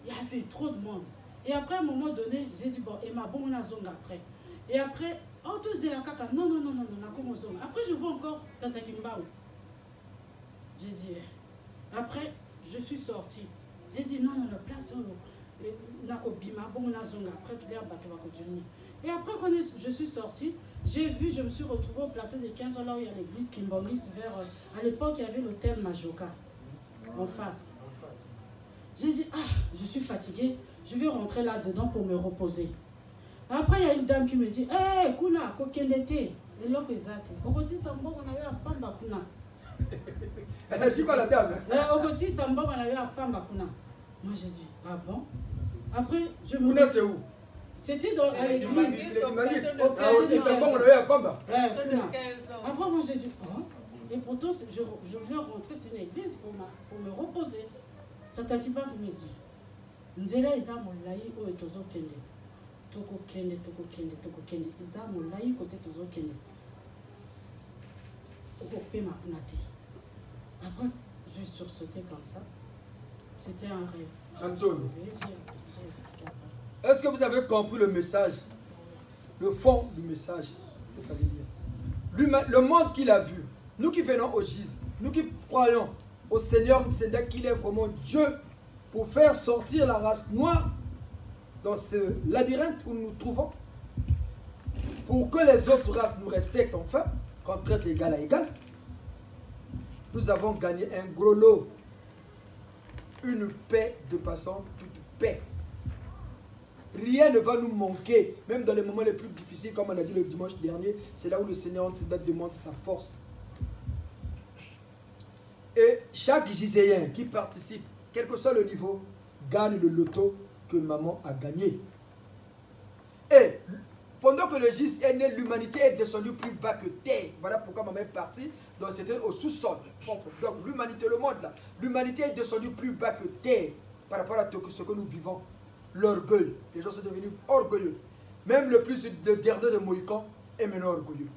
il y avait trop de monde. Et après, à un moment donné, j'ai dit, bon, Emma, bon, on a zong après. Et après, oh, tout c'est la caca. Non, après, je vois encore Tata Kimbao. J'ai dit, après, je suis sortie. J'ai dit, non, place, et après, quand je suis sortie, je me suis retrouvée au plateau de 15 ans, là où il y a l'église Kimbomis, à l'époque, il y avait l'hôtel Majoka, en face. J'ai dit, ah, je suis fatiguée, je vais rentrer là-dedans pour me reposer. Après, il y a une dame qui me dit, hé, Kuna, kokendete, et l'autre ezate. Aussi, Sambo, on avait un pamba Kuna. Elle a dit quoi, la dame? Aussi, Sambo, on avait un pamba Kuna. Moi, j'ai dit, ah bon? Après, je me... Kuna, c'est où? C'était dans l'église. Ah, aussi, c'est bon, on avait un pamba. Après, moi, j'ai dit, oh. Et pourtant, je viens rentrer sur l'église pour me reposer. Tata Kiba me dit, Nzela eza molai oyo tozokende. Tokokende. Eza molai côté tozokende. Okopema kuna te. Après, je sursautais comme ça. C'était un rêve. Antonio, est-ce que vous avez compris le message? Le fond du message, ce que ça veut dire. Le monde qu'il a vu, nous qui venons au GIS, nous qui croyons au Seigneur Nsenda, qu'il est vraiment Dieu pour faire sortir la race noire dans ce labyrinthe où nous nous trouvons, pour que les autres races nous respectent enfin, qu'on traite égal à égal. Nous avons gagné un gros lot. Une paix de passant, toute paix. Rien ne va nous manquer, même dans les moments les plus difficiles, comme on a dit le dimanche dernier, c'est là où le Seigneur demande sa force. Et chaque giséen qui participe, quel que soit le niveau, gagne le loto que maman a gagné. Et pendant que le GIS est né, l'humanité est descendue plus bas que terre. Voilà pourquoi maman est partie. Donc c'était au sous-sol. Donc l'humanité, le monde là, l'humanité est descendue plus bas que terre par rapport à ce que nous vivons. L'orgueil. Les gens sont devenus orgueilleux. Même le dernier de Mohican est maintenant orgueilleux.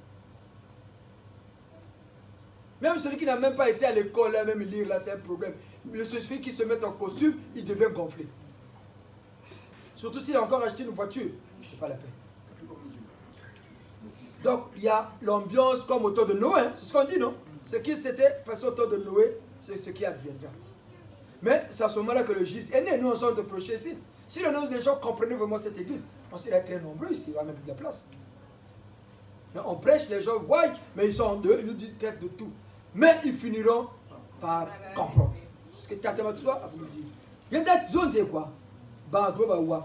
Même celui qui n'a même pas été à l'école, là, même lire, là, c'est un problème. Il suffit qu'il se mette en costume, il devient gonflé. Surtout s'il a encore acheté une voiture, c'est pas la peine. Donc, il y a l'ambiance comme au temps de Noé, hein, c'est ce qu'on dit, non? Ce qui s'était passé au temps de Noé, c'est ce qui adviendra. Mais c'est à ce moment-là que le gis est né. Nous, on s'en reprochait ici. Si les gens comprenaient vraiment cette église, on serait très nombreux ici, il y aura même plus de place. Mais on prêche, les gens voient, mais ils sont en deux, ils nous disent tête de tout. Mais ils finiront par comprendre. Parce que Tatema Tsoua a voulu dire. Il y a des zones, c'est quoi?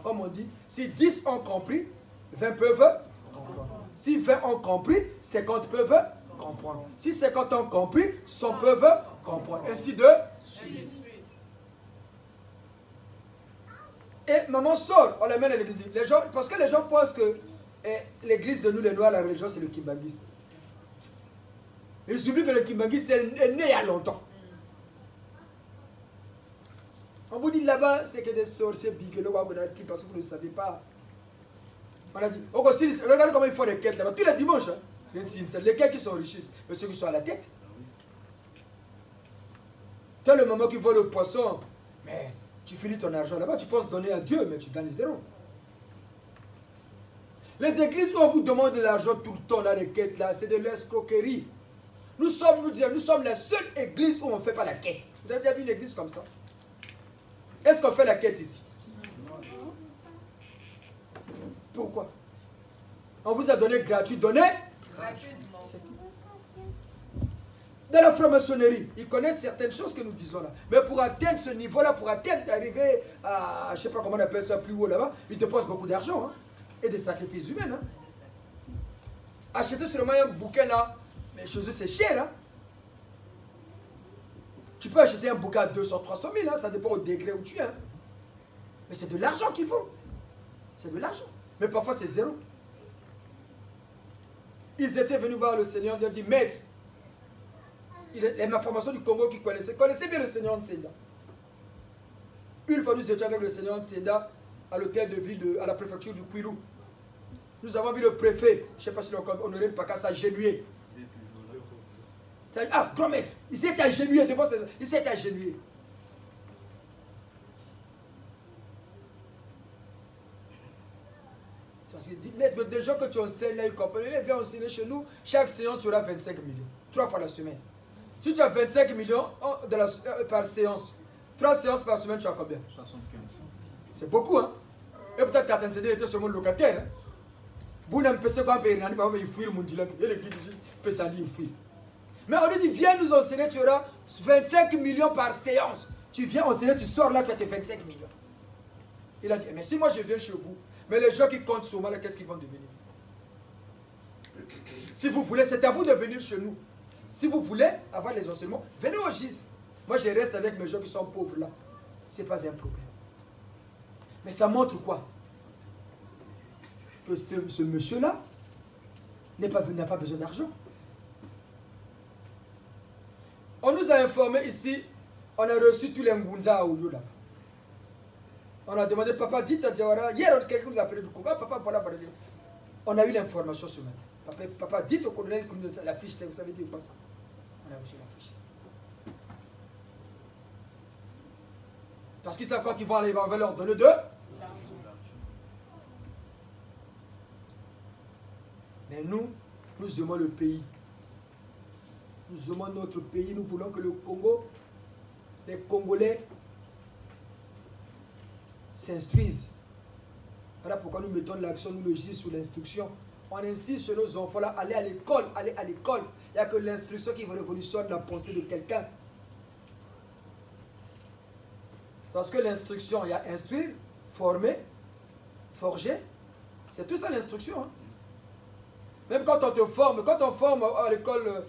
Comme on dit, si 10 ont compris, 20 peuvent comprendre. Si 20 ont compris, 50 peuvent comprendre. Si 50 ont compris, 100 peuvent comprendre. Ainsi de suite. Et maman sort, on l'amène à l'église. Parce que les gens pensent que l'église de nous, les Noirs, la religion, c'est le Kimbanguiste. Ils oublient que le Kimbanguiste est né il y a longtemps. On vous dit là-bas, c'est que des sorciers bigolos, parce que vous ne savez pas. On a dit, regardez comment ils font les quêtes là-bas. Tous les dimanches, hein, les quêtes qui sont richistes, mais ceux qui sont à la tête. Tu as le maman qui vole le poisson, mais tu finis ton argent là-bas, tu penses donner à Dieu, mais tu gagnes zéro. Les églises où on vous demande de l'argent tout le temps, là, les quêtes là, c'est de l'escroquerie. Nous sommes la seule église où on ne fait pas la quête. Vous avez déjà vu une église comme ça? Est-ce qu'on fait la quête ici? Pourquoi? On vous a donné gratuit, donné gratuitement. Dans la franc-maçonnerie, ils connaissent certaines choses que nous disons là. Mais pour atteindre ce niveau-là, pour arriver à, je ne sais pas comment on appelle ça, plus haut là-bas, ils te posent beaucoup d'argent, hein, et des sacrifices humains. Hein. Acheter seulement un bouquet là, mais chez eux c'est cher. Hein. Tu peux acheter un bouquet à 200, 300 000, hein, ça dépend au degré où tu es. Hein. Mais c'est de l'argent qu'il faut. C'est de l'argent. Mais parfois c'est zéro. Ils étaient venus voir le Seigneur, ils lui ont dit, maître, les malformations du Congo qui connaissaient bien le Seigneur Ntsenda. Une fois nous étions avec le Seigneur Ntsenda à l'hôtel de ville, à la préfecture du Kwilu. Nous avons vu le préfet, je ne sais pas si l'on honoré Mpaka s'agenouiller. Ah, grand maître, il s'est agenouillé devant ses... Il s'est agenouillé. Parce qu'il dit, maître, des gens que tu enseignes là, ils comprennent. Ils viennent enseigner chez nous, chaque séance tu auras 25 millions. 3 fois la semaine. Si tu as 25 millions par séance, 3 séances par semaine, tu as combien? 75. C'est beaucoup, hein? Et peut-être que tu as enseigné, était seulement locataire. Vous n'avez pas quoi payer, il fouille le monde, il peut s'en dire, il fouille. Mais on lui dit, viens nous enseigner, tu auras 25 millions par séance. Tu viens enseigner, tu sors là, tu as tes 25 millions. Il a dit, mais si moi je viens chez vous, mais les gens qui comptent sur moi, qu'est-ce qu'ils vont devenir? Si vous voulez, c'est à vous de venir chez nous. Si vous voulez avoir les enseignements, venez au GIS. Moi, je reste avec mes gens qui sont pauvres là. Ce n'est pas un problème. Mais ça montre quoi? Que ce monsieur-là n'a pas besoin d'argent. On nous a informé ici, on a reçu tous les Ngunza à Oyo là. On a demandé, papa, dites à Diawara, hier quelqu'un nous a appelé du Congo, papa, voilà. On a eu l'information ce matin. Papa, dites au colonel que la fiche, vous savez dire quoi ça? On a reçu la fiche. Parce qu'ils savent quand ils vont aller, on va leur donner de l'argent. Mais nous aimons le pays. Nous aimons notre pays. Nous voulons que le Congo, les Congolais, s'instruisent. Voilà pourquoi nous mettons l'accent, nous le GIS sur l'instruction. On insiste sur nos enfants là, aller à l'école, aller à l'école. Il n'y a que l'instruction qui va révolutionner la pensée de quelqu'un. Parce que l'instruction, il y a instruire, former, forger. C'est tout ça l'instruction. Hein? Même quand on te forme, quand on forme à l'école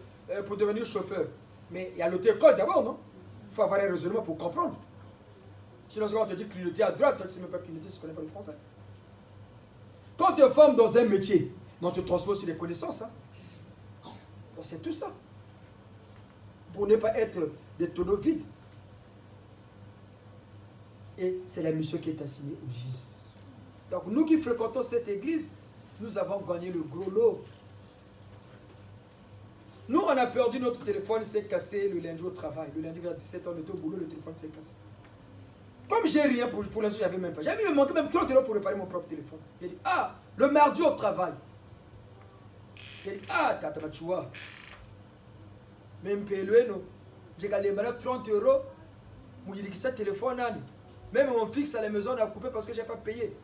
pour devenir chauffeur, mais il y a l'auto-école d'abord, non? Il faut avoir un raisonnement pour comprendre. Sinon, quand on te dit clignoter à droite, tu ne sais même pas clignoter, tu ne connais pas le français. Quand on te forme dans un métier, on te transforme sur les connaissances. Hein? Donc c'est tout ça. Pour ne pas être des tonneaux vides. Et c'est la mission qui est assignée au GIS. Donc nous qui fréquentons cette église, nous avons gagné le gros lot. Nous, on a perdu notre téléphone, s'est cassé le lundi au travail. Le lundi vers 17h, on était au boulot, le téléphone s'est cassé. Comme j'ai rien pour l'instant, j'avais même pas. J'avais me manqué même 30 € pour réparer mon propre téléphone. J'ai dit, ah, le mardi au travail. J'ai dit, ah, tata machua. Même payé, non. J'ai gagné 30 €. J'ai dit que ça téléphone, même mon fixe à la maison, on a coupé parce que je n'ai pas payé.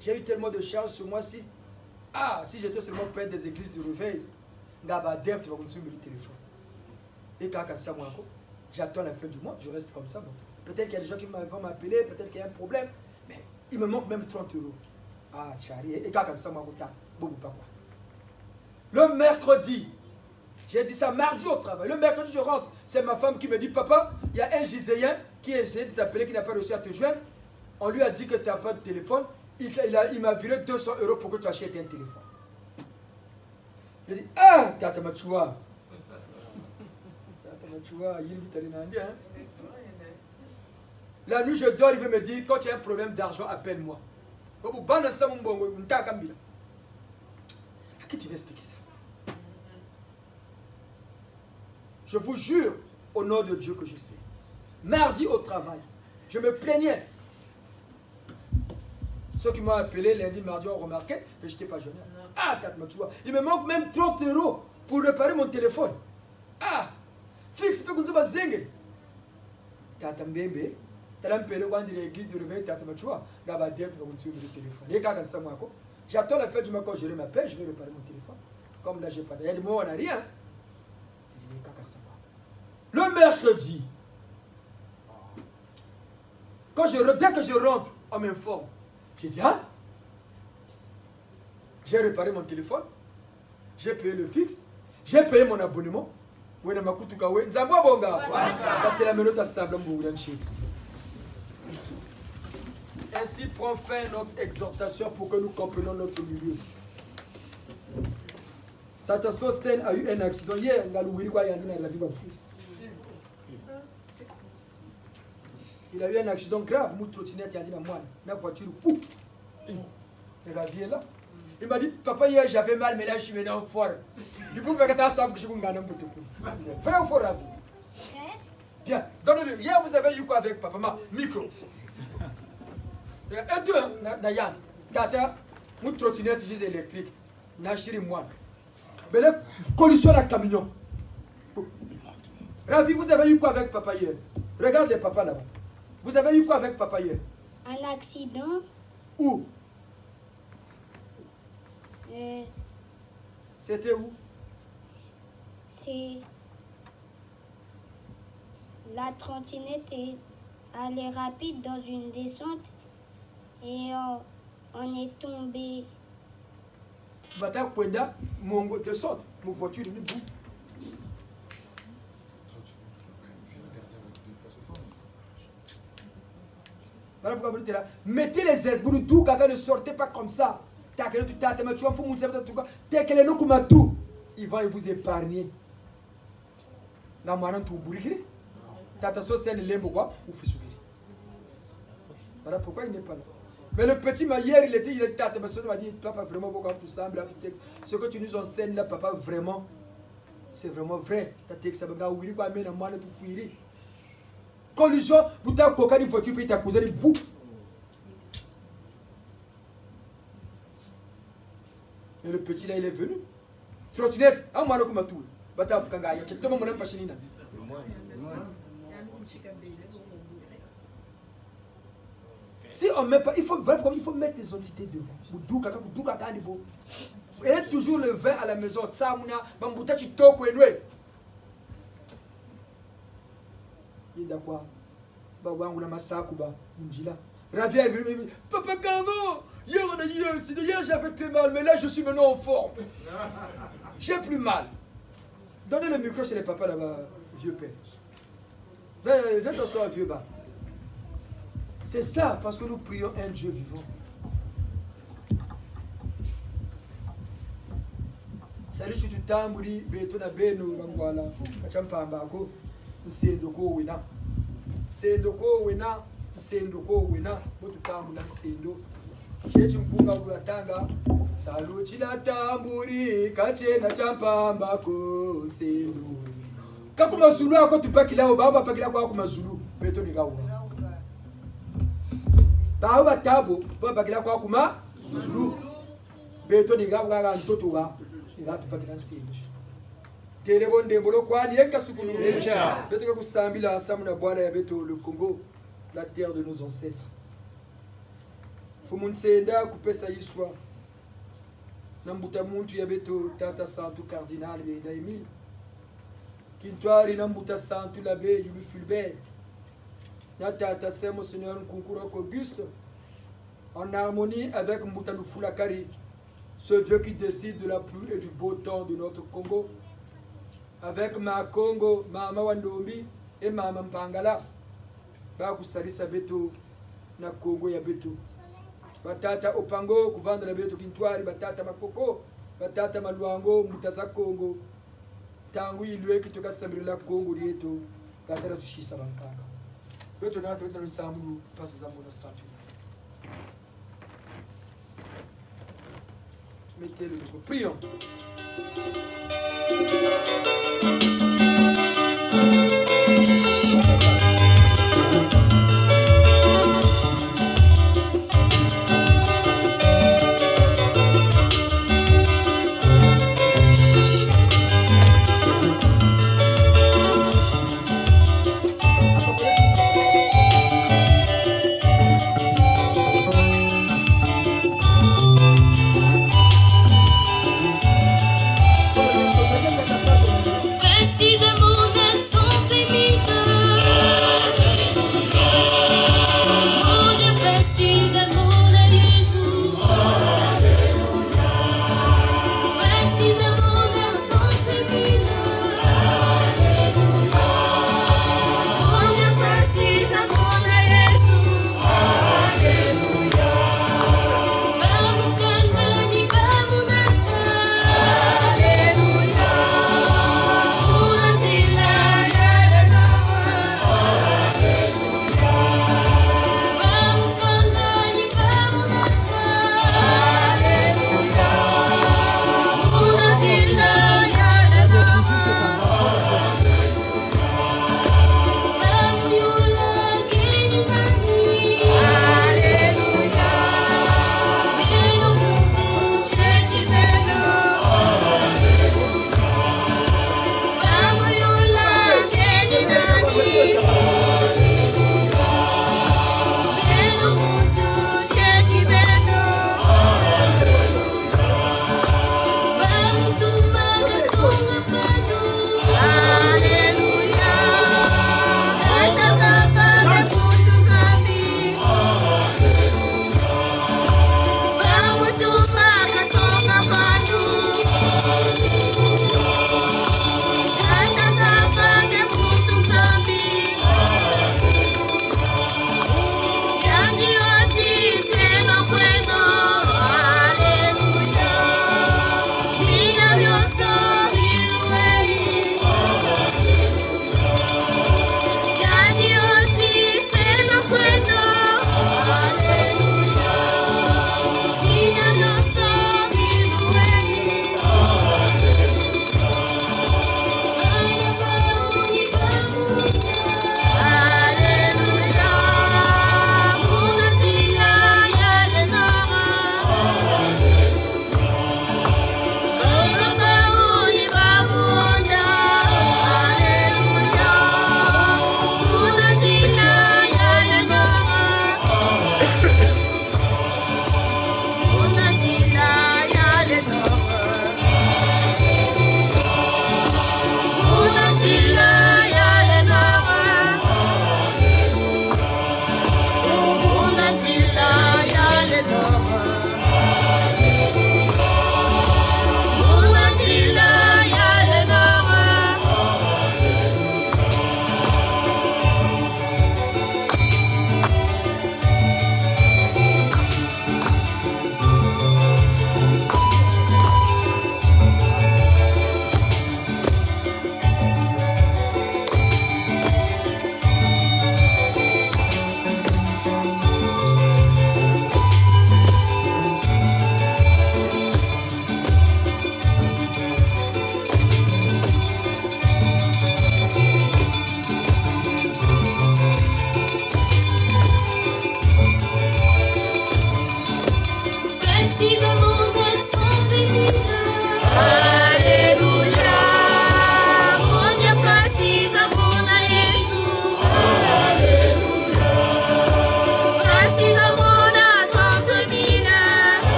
J'ai eu tellement de charges ce mois-ci. Ah, si j'étais seulement près des églises de réveil, tu vas continuer le téléphone. Et quand ça, moi, j'attends la fin du mois, je reste comme ça. Bon. Peut-être qu'il y a des gens qui vont m'appeler, peut-être qu'il y a un problème, mais il me manque même 30 €. Ah, Charlie, et quand ça, moi, le mercredi, j'ai dit ça mardi au travail. Le mercredi, je rentre. C'est ma femme qui me dit, papa, il y a un Giséen qui a essayé de t'appeler, qui n'a pas réussi à te joindre. On lui a dit que tu n'as pas de téléphone. Il m'a viré 200 € pour que tu achètes un téléphone. J'ai dit, ah, tata machua. Tata machua, il vit à hein. La nuit, je dors, il veut me dire, quand tu as un problème d'argent, appelle-moi. À qui tu veux expliquer ça? Je vous jure, au nom de Dieu que je sais. Mardi au travail, je me plaignais. Ceux qui m'ont appelé lundi, mardi ont remarqué que je n'étais pas joignable. Ah, tu vois, il me manque même 30 € pour réparer mon téléphone. Ah, fixe, tu peux que tu vas zinguer. Tata Mbembe, tu as appelé quand il y a l'église de réveil, Tata Machua, tu vas dire que tu vas continuer le téléphone. Et quand ça m'a j'attends la fête du mois quand je m'appelle, je vais réparer mon téléphone. Comme là, j'ai pas. Il y a des mots, on n'a rien. Le mercredi, dès que je rentre, on m'informe. J'ai dit, ah, j'ai réparé mon téléphone, j'ai payé le fixe, j'ai payé mon abonnement. Ainsi prend fin notre exhortation pour que nous comprenions notre milieu. Tata Sosten a eu un accident hier. Il a eu un accident grave. La voiture, pouf. Et la vie est là. Il m'a dit, papa, hier j'avais mal, mais là je suis maintenant fort. Du coup, je suis frère ou fort la vie? Bien. Hier vous avez eu quoi avec papa? Micro. Et deux, Nayan, Tata, mon trottinette électrique, Nashiri Moine. Mais la collision à camion. Ravi, vous avez eu quoi avec papa hier? Regardez papa là-bas. Vous avez eu quoi avec papa hier? Un accident. Où? C'était où? C'est... La trottinette est allée rapide dans une descente et on est tombé. Bata Kwenda, mon descente, mon voiture est bout. Voilà pourquoi vous êtes là. Mettez les esboules d'où quelqu'un ne sortez pas comme ça. Il va vous épargner. Voilà pourquoi il n'est pas là. Mais le petit, hier, il était tata, il m'a dit, papa, vraiment, ce que tu nous enseignes là, papa, vraiment, c'est vraiment vrai. Collision, vous avez coca une voiture, puis tu as causé vous. Et le petit là, il est venu. Trottinette, à moi, comme tout. Bata Fukanga, il y a tout le monde pas chez nous. Si on ne met pas, il faut mettre les entités devant. Et toujours le vin à la maison. Il est quoi? Ravi est venu. Papa Gano, hier on a eu un incident. Hier j'avais très mal, mais là je suis maintenant en forme. J'ai plus mal. Donnez le micro chez les papas là-bas, vieux père. Viens t'asseoir, vieux bas. C'est ça, parce que nous prions un Dieu vivant. Salut, tu t'ambouri, betona beno, voilà. Kachampambako, sendoko wina. Sendoko wina, sendoko wina. Botu tambula sendo. chechi mpunga kulatanga saluchila tamburi kachena champambako selu kakuma zulu ako tupakilao baba pakila kwa kuma zulu beto nigawa baba tabo baba pakila kwa kuma zulu beto nigawa ga ntoto ga ngatu pakila sinji tele bonde mbolo kwani yenka sukulu beto kusambila ensemble na bwana ya beto le Congo, la terre de nos ancêtres. Fumunsenda kupesa yiswa nambuta muntu ya beto tata santu cardinal Beda Emile Kintwari nambuta santu l'abbé Louis Fulbert na tata Saint Monseigneur Nkunkuro Auguste, en harmonie avec Mbuta Lufulakari, ce vieux qui décide de la pluie et du beau temps de notre Congo, avec ma Congo, Mama Wandombi et Mama Mpangala bakusalisa beto na Congo ya beto batata Opango kuvanda na beto Kintwari, batata Makoko, batata Maluango Mutasa Congo tangu ilwe kitoka sambilila Congo lieto batata tushisa bankanga beto na tuweta lusambu pasa zambu na santu. Mettez le niveau. Prions.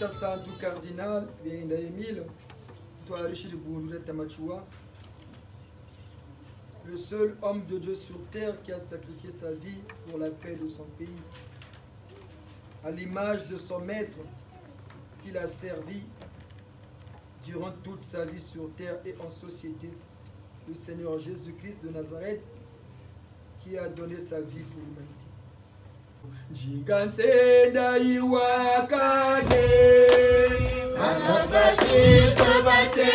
Dr. Santu Cardinal, Béinda Emile, toi Richard Bouroulet Tamachua, le seul homme de Dieu sur terre qui a sacrifié sa vie pour la paix de son pays, à l'image de son maître qu'il a servi durant toute sa vie sur terre et en société, le Seigneur Jésus-Christ de Nazareth, qui a donné sa vie pour l'humanité. Jigansenda iwakane Anabashi sabate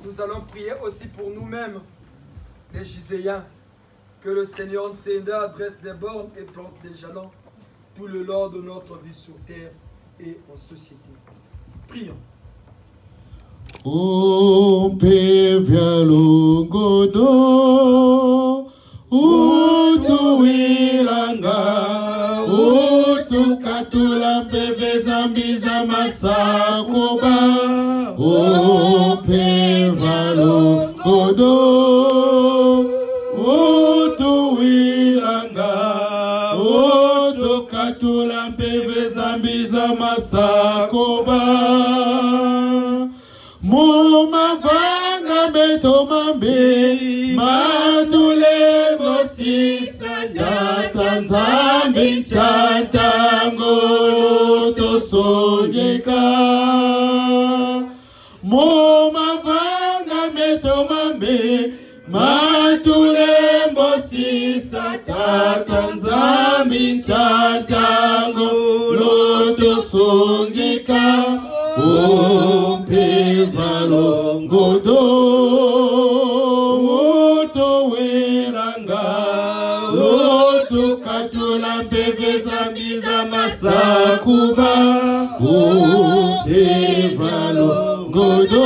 Nous allons prier aussi pour nous-mêmes, les Giséens, que le Seigneur Nsenda dresse des bornes et plante des jalons tout le long de notre vie sur terre et en société. Prions. O pevia lungodo, utu ilanga, utu katula peve zambiza masakuba. O pevia lungodo, utu ilanga, utu katula peve zambiza masakuba. Muma vanga metomambe chantango lotosongeka Moma vanga metomambe Matulembo sisa tatanzami chantango lotosongeka Ompeva longodo Oto welanga Oto katula mpeve zambiza masakuba Ompeva longodo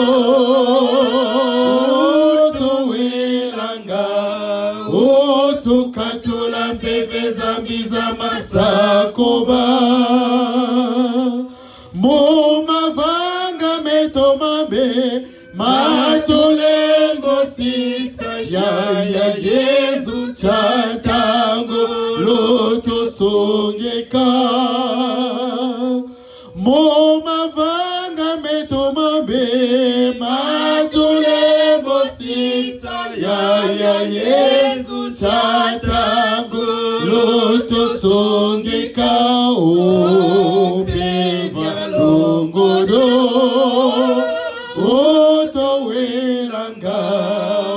Oto welanga Oto katula mpeve zambiza masakuba Moma vanga metomambe Matolembo sisa ya Yesu chantango lotosongeka Moma vanga metomambe Matolembo sisa ya Yesu chantango lotosongeka Opeva longodo Oto welanga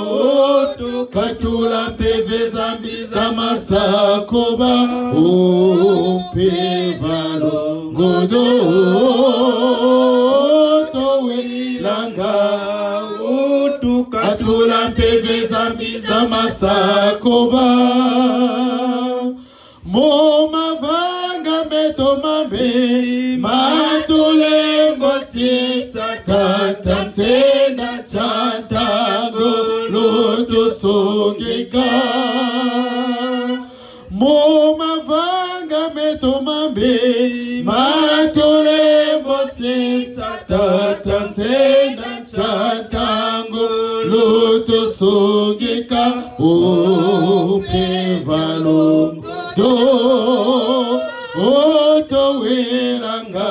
Oto katula mpeve zambiza masakoba Opeva longodo Oto welanga Oto katula mpeve zambiza masakoba Moma vanga metomambe Matulembo sisa tatanzenda chantango lotosongeka Moma vanga metomambe Matulembo sisa tatanzenda chantango lotosongeka Opeva longodo Oto welanga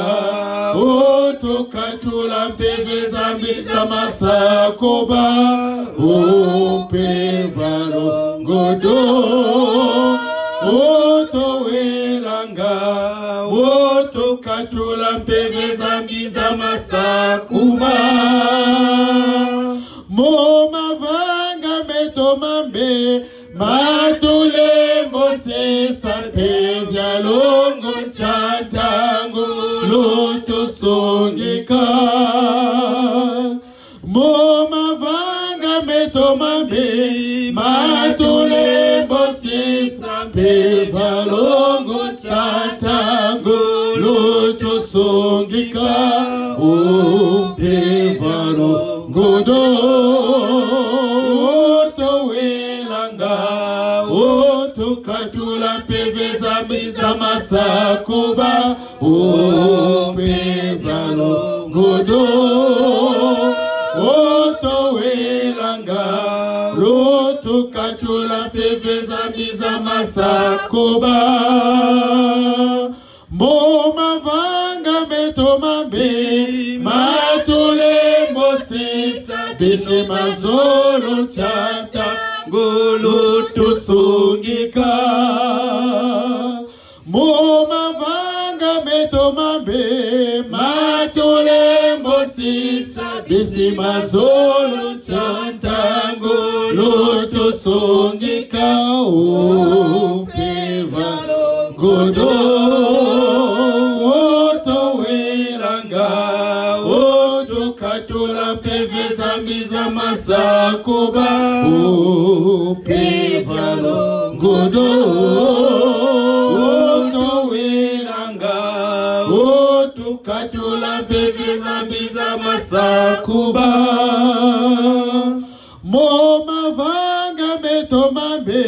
Oto katula mpeve zambiza masakoba Opeva longodo Oto welanga Oto katula mpeve zambiza masakuba Moma vanga metomambe Matulembo sisa pevya longo chantango lotosongeka Moma vanga metomambe Matulembo sisa pevya longo chantango lotosongeka Opeva longodo Oto katula mpeve zambiza masakuba Opeva longodo Oto welanga Oto katula mpeve zambiza masakuba Moma vanga metomambe Matulembo sisa bine mazolo chanta Golotosongeka Moma vanga metomambe Matulembo sisa bisi mazolo chantango lotosongeka Opeva longodo Oto welanga Oto katula mpeve zambiza masakoba Opeva longodo Oto welanga Oto katula mpeve zambiza masakuba Moma vanga metomambe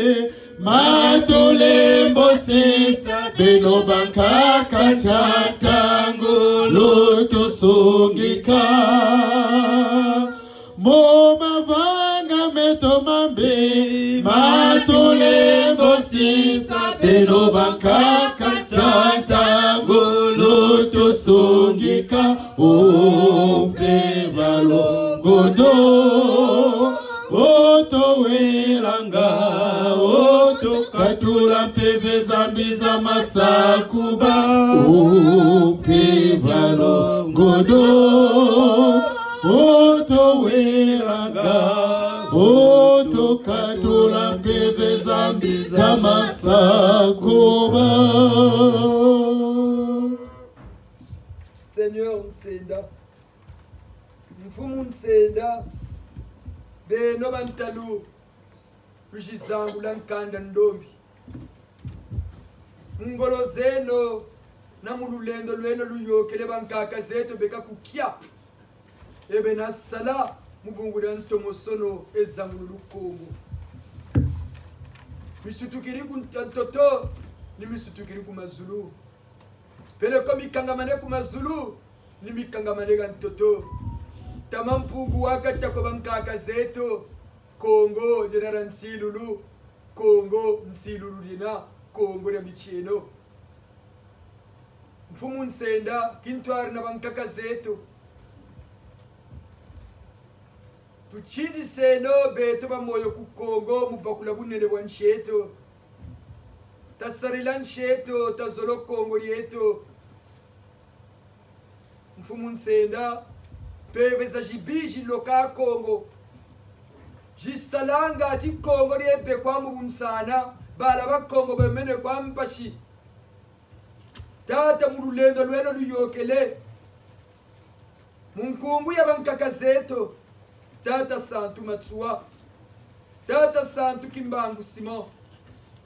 Matulembo sisa beno bankaka chantango lotosongeka Moma vanga metomambe Matulembo sisa beno bankaka chantango lotosongeka Opeva longodo Oto welanga katula mpeve zambi za masakuba upevalo ngodo oto welaga oto katula mpeve zambi za masakuba. Seigneur Nsenda, mfumu Nsenda, beno bantalu, lujizangu lankanda ndombi. Ngolo zeno, na mululendo lweno luyokele bankaka zeto beka kukia. Ebe na sala, mubungura ntomosono ezangu lukongo. Misutukiri kuntoto, ni misutukiri kumazulu. Pele ko mikangamane kumazulu ni mikangamane gantoto tamampungu wakati ko bankaka zeto Kongo ndera nsilulu Kongo nsilulu dina Kongo ya micheno mfumu Nsenda kintwari na bankaka zeto tuchindi seno beto bamoyo ku Kongo mubakula bunene bwa nsheto tasarila nsheto tazolo Kongo yeto mfumu Nsenda peve za jibiji loka Kongo jisalanga ati Kongo riebe kwa mbunsana bala ba Kongo bemene kwa mpashi tata mululendo lweno luyokele munkumbu ya bankaka zeto tata Santu Matsua tata Santu Kimbangu Simon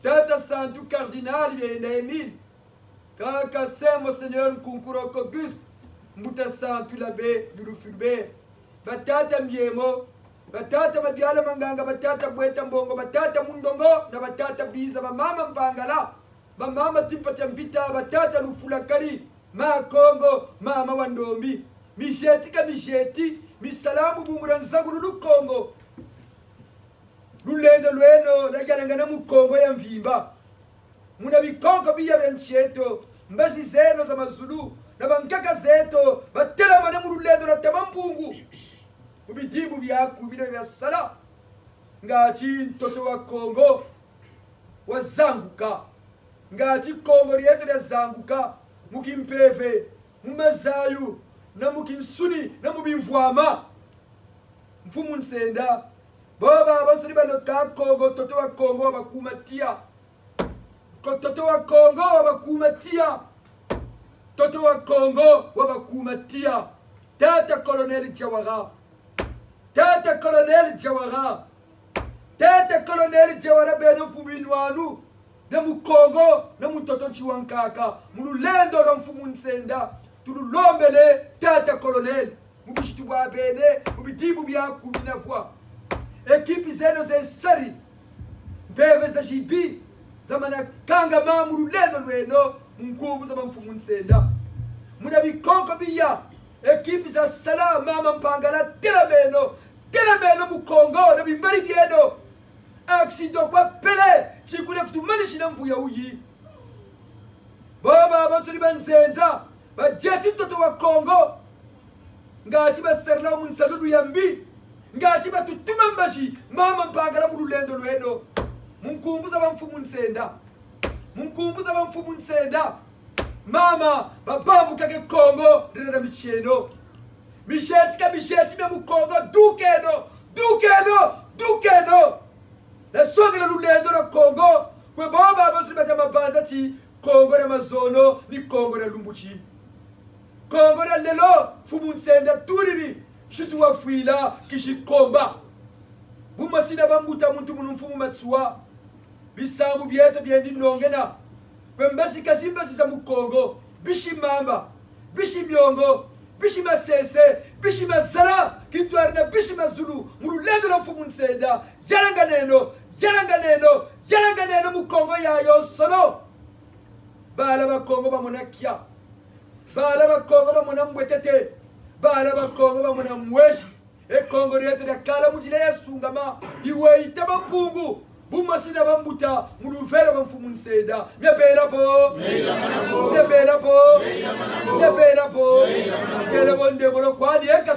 tata Santu Cardinal Bienda Emile kaka semo Seigneur Nkunkuroko Auguste Mbuta Santu Labe Durufurbe batata Mbiemo batata Mabiala Manganga batata Bweta Mbongo batata Mundongo na batata Biza bamama Mpangala bamama Tipata Mvita batata Lufulakari ma Kongo mama Wandombi misheti ka misheti misalamu bungura nzangu lulu Kongo lulendo lweno la galangana mu Kongo ya mvimba muna bikongo biya bencheto mbazi zeno za mazulu na bankaka zeto batela mane mu lulendo la tamambungu mubidibu byaku bino bya sala ngati ntoto wa Kongo wazanguka ngati Kongo ryeto lyazanguka mukimpeve mumazayu na mukinsuni na mubimvwama mfumu Nsenda baba abantu libaloka Kongo toto wa Kongo wabakumatia ko toto wa Kongo wabakumatia toto wa Kongo wabakumatia tata Colonel Jawara tata Colonel Jawara tata Colonel Jawara beno fuminwanu na mu Kongo na mutoto chiwankaka mululendo la mfumu Nsenda tululombele tata Colonel mubishitu bwa bene mubidibu byaku binavwa ekipi zeno ze sari mbeve za jibi zamana kanga mamuru leno lweno mkungu za mfumu Nsenda muna bikonko biya ekipi za sala mama Mpangala telameno mu Kongo na bimbari byeno accident kwa pele chikule kutumanishi na mvuya uyi baba abasuri banzenza bajeti toto wa Kongo ngati baserna mu nsaludu yambi ngati batutuma mbashi mama Mpangala mu lulendo lweno munkumbuza bamfumu Nsenda munkumbuza bamfumu Nsenda mama babambuka ke Kongo rera micheno misheti me mu Kongo dukeno la songa lulendo la Kongo kwe baba abasuri batamabanza ti Kongo ya mazono ni Kongo ya lumbuchi Kongo ya lelo fumu Nsenda turiri shitu wafuila kishikomba bumasina bambuta muntu mfumu Matsua bisambu byeto byendi nongena bembasi kazimbasi za mu Kongo bishimamba bishimyongo bishimasese bishimazala kitwari na bishimazulu mululendo la mfumu Nsenda yaranga neno mu Kongo yayo sono bala ba Kongo bamonakia bala ba Kongo bamona mbwetete bala ba Kongo bamona mweshi Kongo ryeto ya kala mujile ya sungama iwe itaba mpungu bumasina bambuta muluvela bamfumu Nsenda myabela po kele bonde bolo kwani eka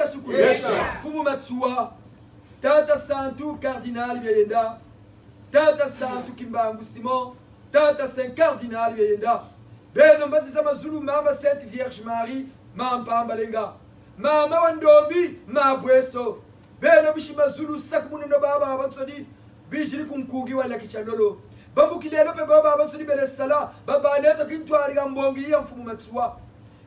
sukulu fumu Matsua Tata Santu Cardinal Yenda, Tata Santu Kimbangu Simon, Tata Saint Cardinal Yenda. Beno mbasi sama Zulu Mama Sainte Vierge Marie, Mama Mbalenga. Mama Wandobi, Mabweso. Beno bishima Zulu Sakmuno Baba Abansoni, Bijili Kumkugi wala Kichalolo. Bambu Kileno pe Baba Abansoni Belesala, Baba Neto Kintwari Gambongi Yamfumu Matsua.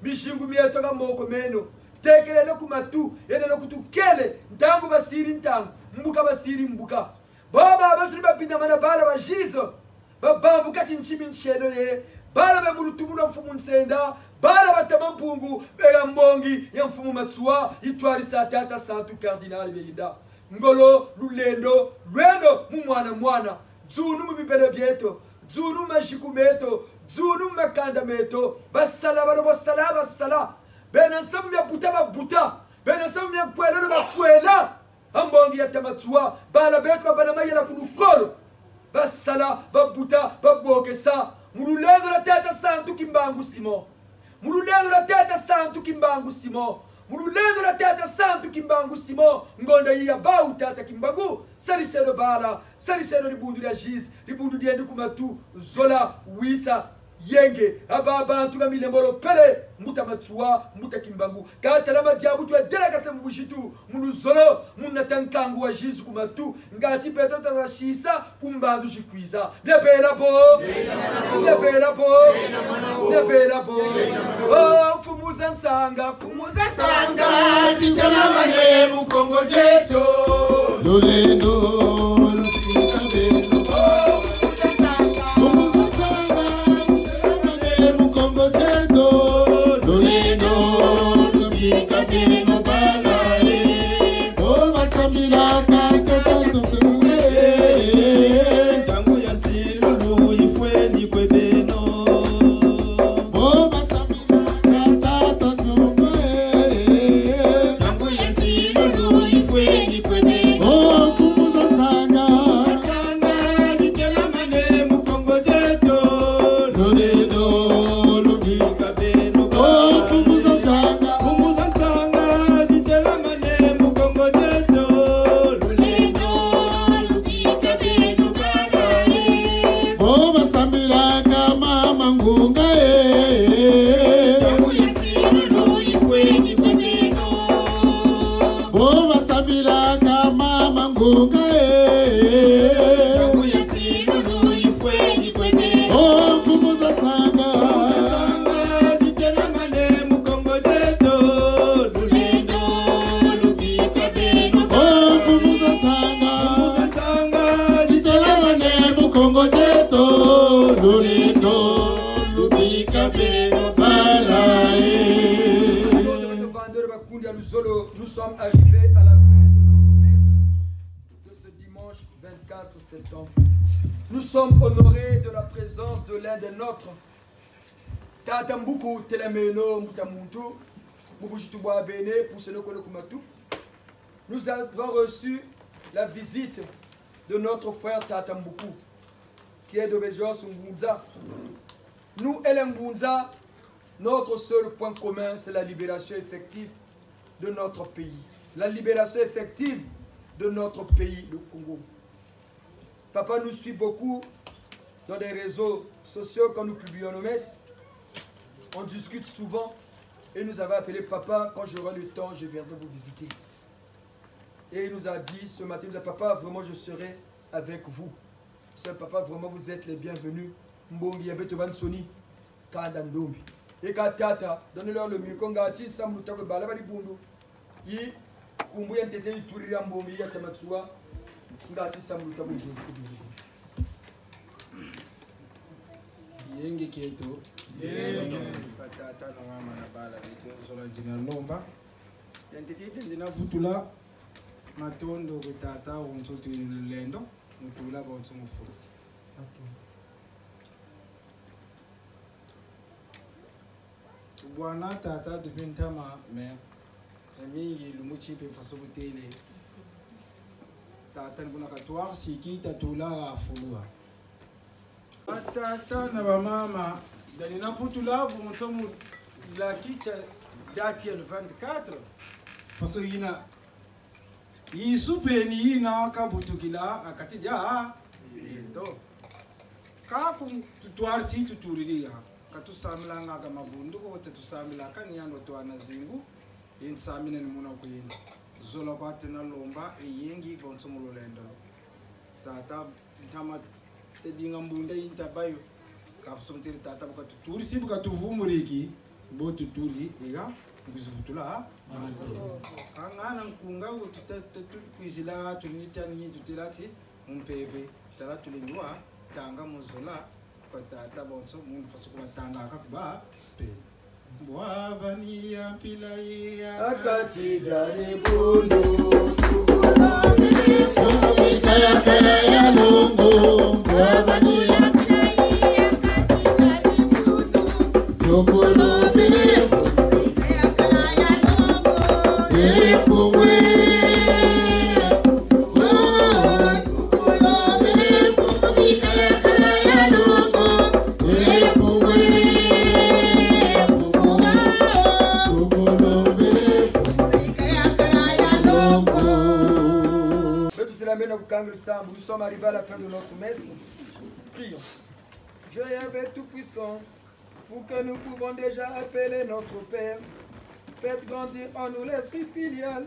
Bishingu Mieto Gamboko Meno. Tekelele kumatu, yedele kutukele, ntangu basiri ntangu, mbuka basiri mbuka. Baba Abansoni Babinda Mana Bala Bajizo, Babambu Kati Nchimi Ncheno ye, Bala Bemulutumuna Mfumu Nsenda, Bala Batamampungu, Begambongi, Yamfumu Matsua, Itwari Satata Santu Cardinal Beida. Ngolo, Lulendo, Lwendo, Mwana, Zunu Mubibele Bieto, Zunu Majikumeto, Zunu Makanda Meto, Basala Basala Basala. Ben ensemble ya buta ba buta, ben ensemble ya kwela ba kwela. Ambongi ya tamatua, bala betu ba bana mayela kunukolo. Basala ba buta ba bokesa. Mululendo la tata santu kimbangu Simon. Mululendo la tata santu kimbangu Simon. Mululendo la tata santu kimbangu Simon. Ngonda ya ba utata kimbangu. Sarisero bala, sarisero ribundu ya jiz, ribundu diendu kumatu, zola, wisa. Yenge, ababa, tuga milembolo pele, muta matsua, muta kimbangu. Katalama diabu tu delega se mbujitu, munu zolo, muna tankangu wa jisu kumatu, ngati peto tawashisa, kumbandu jikwiza. Nyepela bo, nyepela bo, nyepela bo. Oh, fumuza nsanga, Sitana mane mukongo jeto. Lulendo, nous sommes arrivés à la fin de notre messe de ce dimanche 24 septembre. Nous sommes honorés de la présence de l'un des nôtres. Tatambuku telemeno mutamuntu, mubujitubwa bene pour ce kumatu. Nous avons reçu la visite de notre frère Tatambuku, qui est d'obédience Ngunza. Nous et les Ngunza, notre seul point commun, c'est la libération effective de notre pays. La libération effective de notre pays, le Congo. Papa nous suit beaucoup dans des réseaux sociaux quand nous publions nos messes. On discute souvent et il nous avait appelé papa, quand j'aurai le temps, je viendrai vous visiter. Et il nous a dit ce matin, il nous a dit papa, vraiment je serai avec vous. Ce papa, vraiment vous êtes les bienvenus. Mbongi Yabetoban Soni, Kandandombi. Et Katata, donnez-leur le mieux. Kongati, Samutako Balabali Bundu. Yi, Kumbuya Tete, Turia Mbongi Yatamatsua, Ngati Samutako Bundu. Yenge Keto, Yenge Patata, Nama Nabala, Sola Jina Lomba. Yantete, Jina Futula, Matondo, Tata, Unsotu Lendo, Mutula, Gonsomufu. Bwana tata dupintama me emi lumuchi pe fasobutele tata nguna katwar siki tatula fulua tata na ba mama dalina futula vumtomu la kicha dati le 24 parce yina Isupeni na kabutukila akatija ito. Kaku tutuarsi tuturiria. Katu samila ngaga mabundu ko tetu samila kanyano to anazingu. In samina ni muna kuina. Zola batena lomba yengi bonsumulo lendo. Tata tama tedinga mbunda intabayo. Kafsumtiri tata buka tuturi si buka tuvumuriki bo tuturi ega kuzuvutula angana kunga kuizila tunitani tutilati umpeve tala tulindwa tanga muzola kwa tata bonso mundu fasukuma tanga akakuba pe Bwavania pilaya akati jani bundu Kaya kaya ya lungu Bwavania Yokolo bile Efumwe Nous sommes arrivés à la fin de notre messe. Prions. Dieu est tout-puissant, pour que nous pouvons déjà appeler notre Père. Faites grandir en nous l'esprit filial,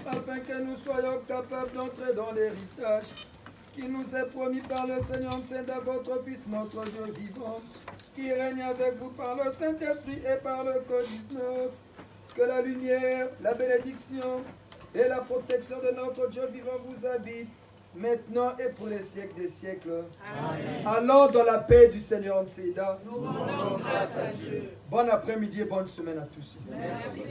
afin que nous soyons capables d'entrer dans l'héritage qui nous est promis par le Seigneur Saint, votre Fils, notre Dieu vivant, qui règne avec vous par le Saint-Esprit et par le Code 19. Que la lumière, la bénédiction et la protection de notre Dieu vivant vous habitent, maintenant et pour les siècles des siècles. Amen. Allons dans la paix du Seigneur Nseda. Nous rendons grâce à Dieu. Bon après-midi et bonne semaine à tous. Merci.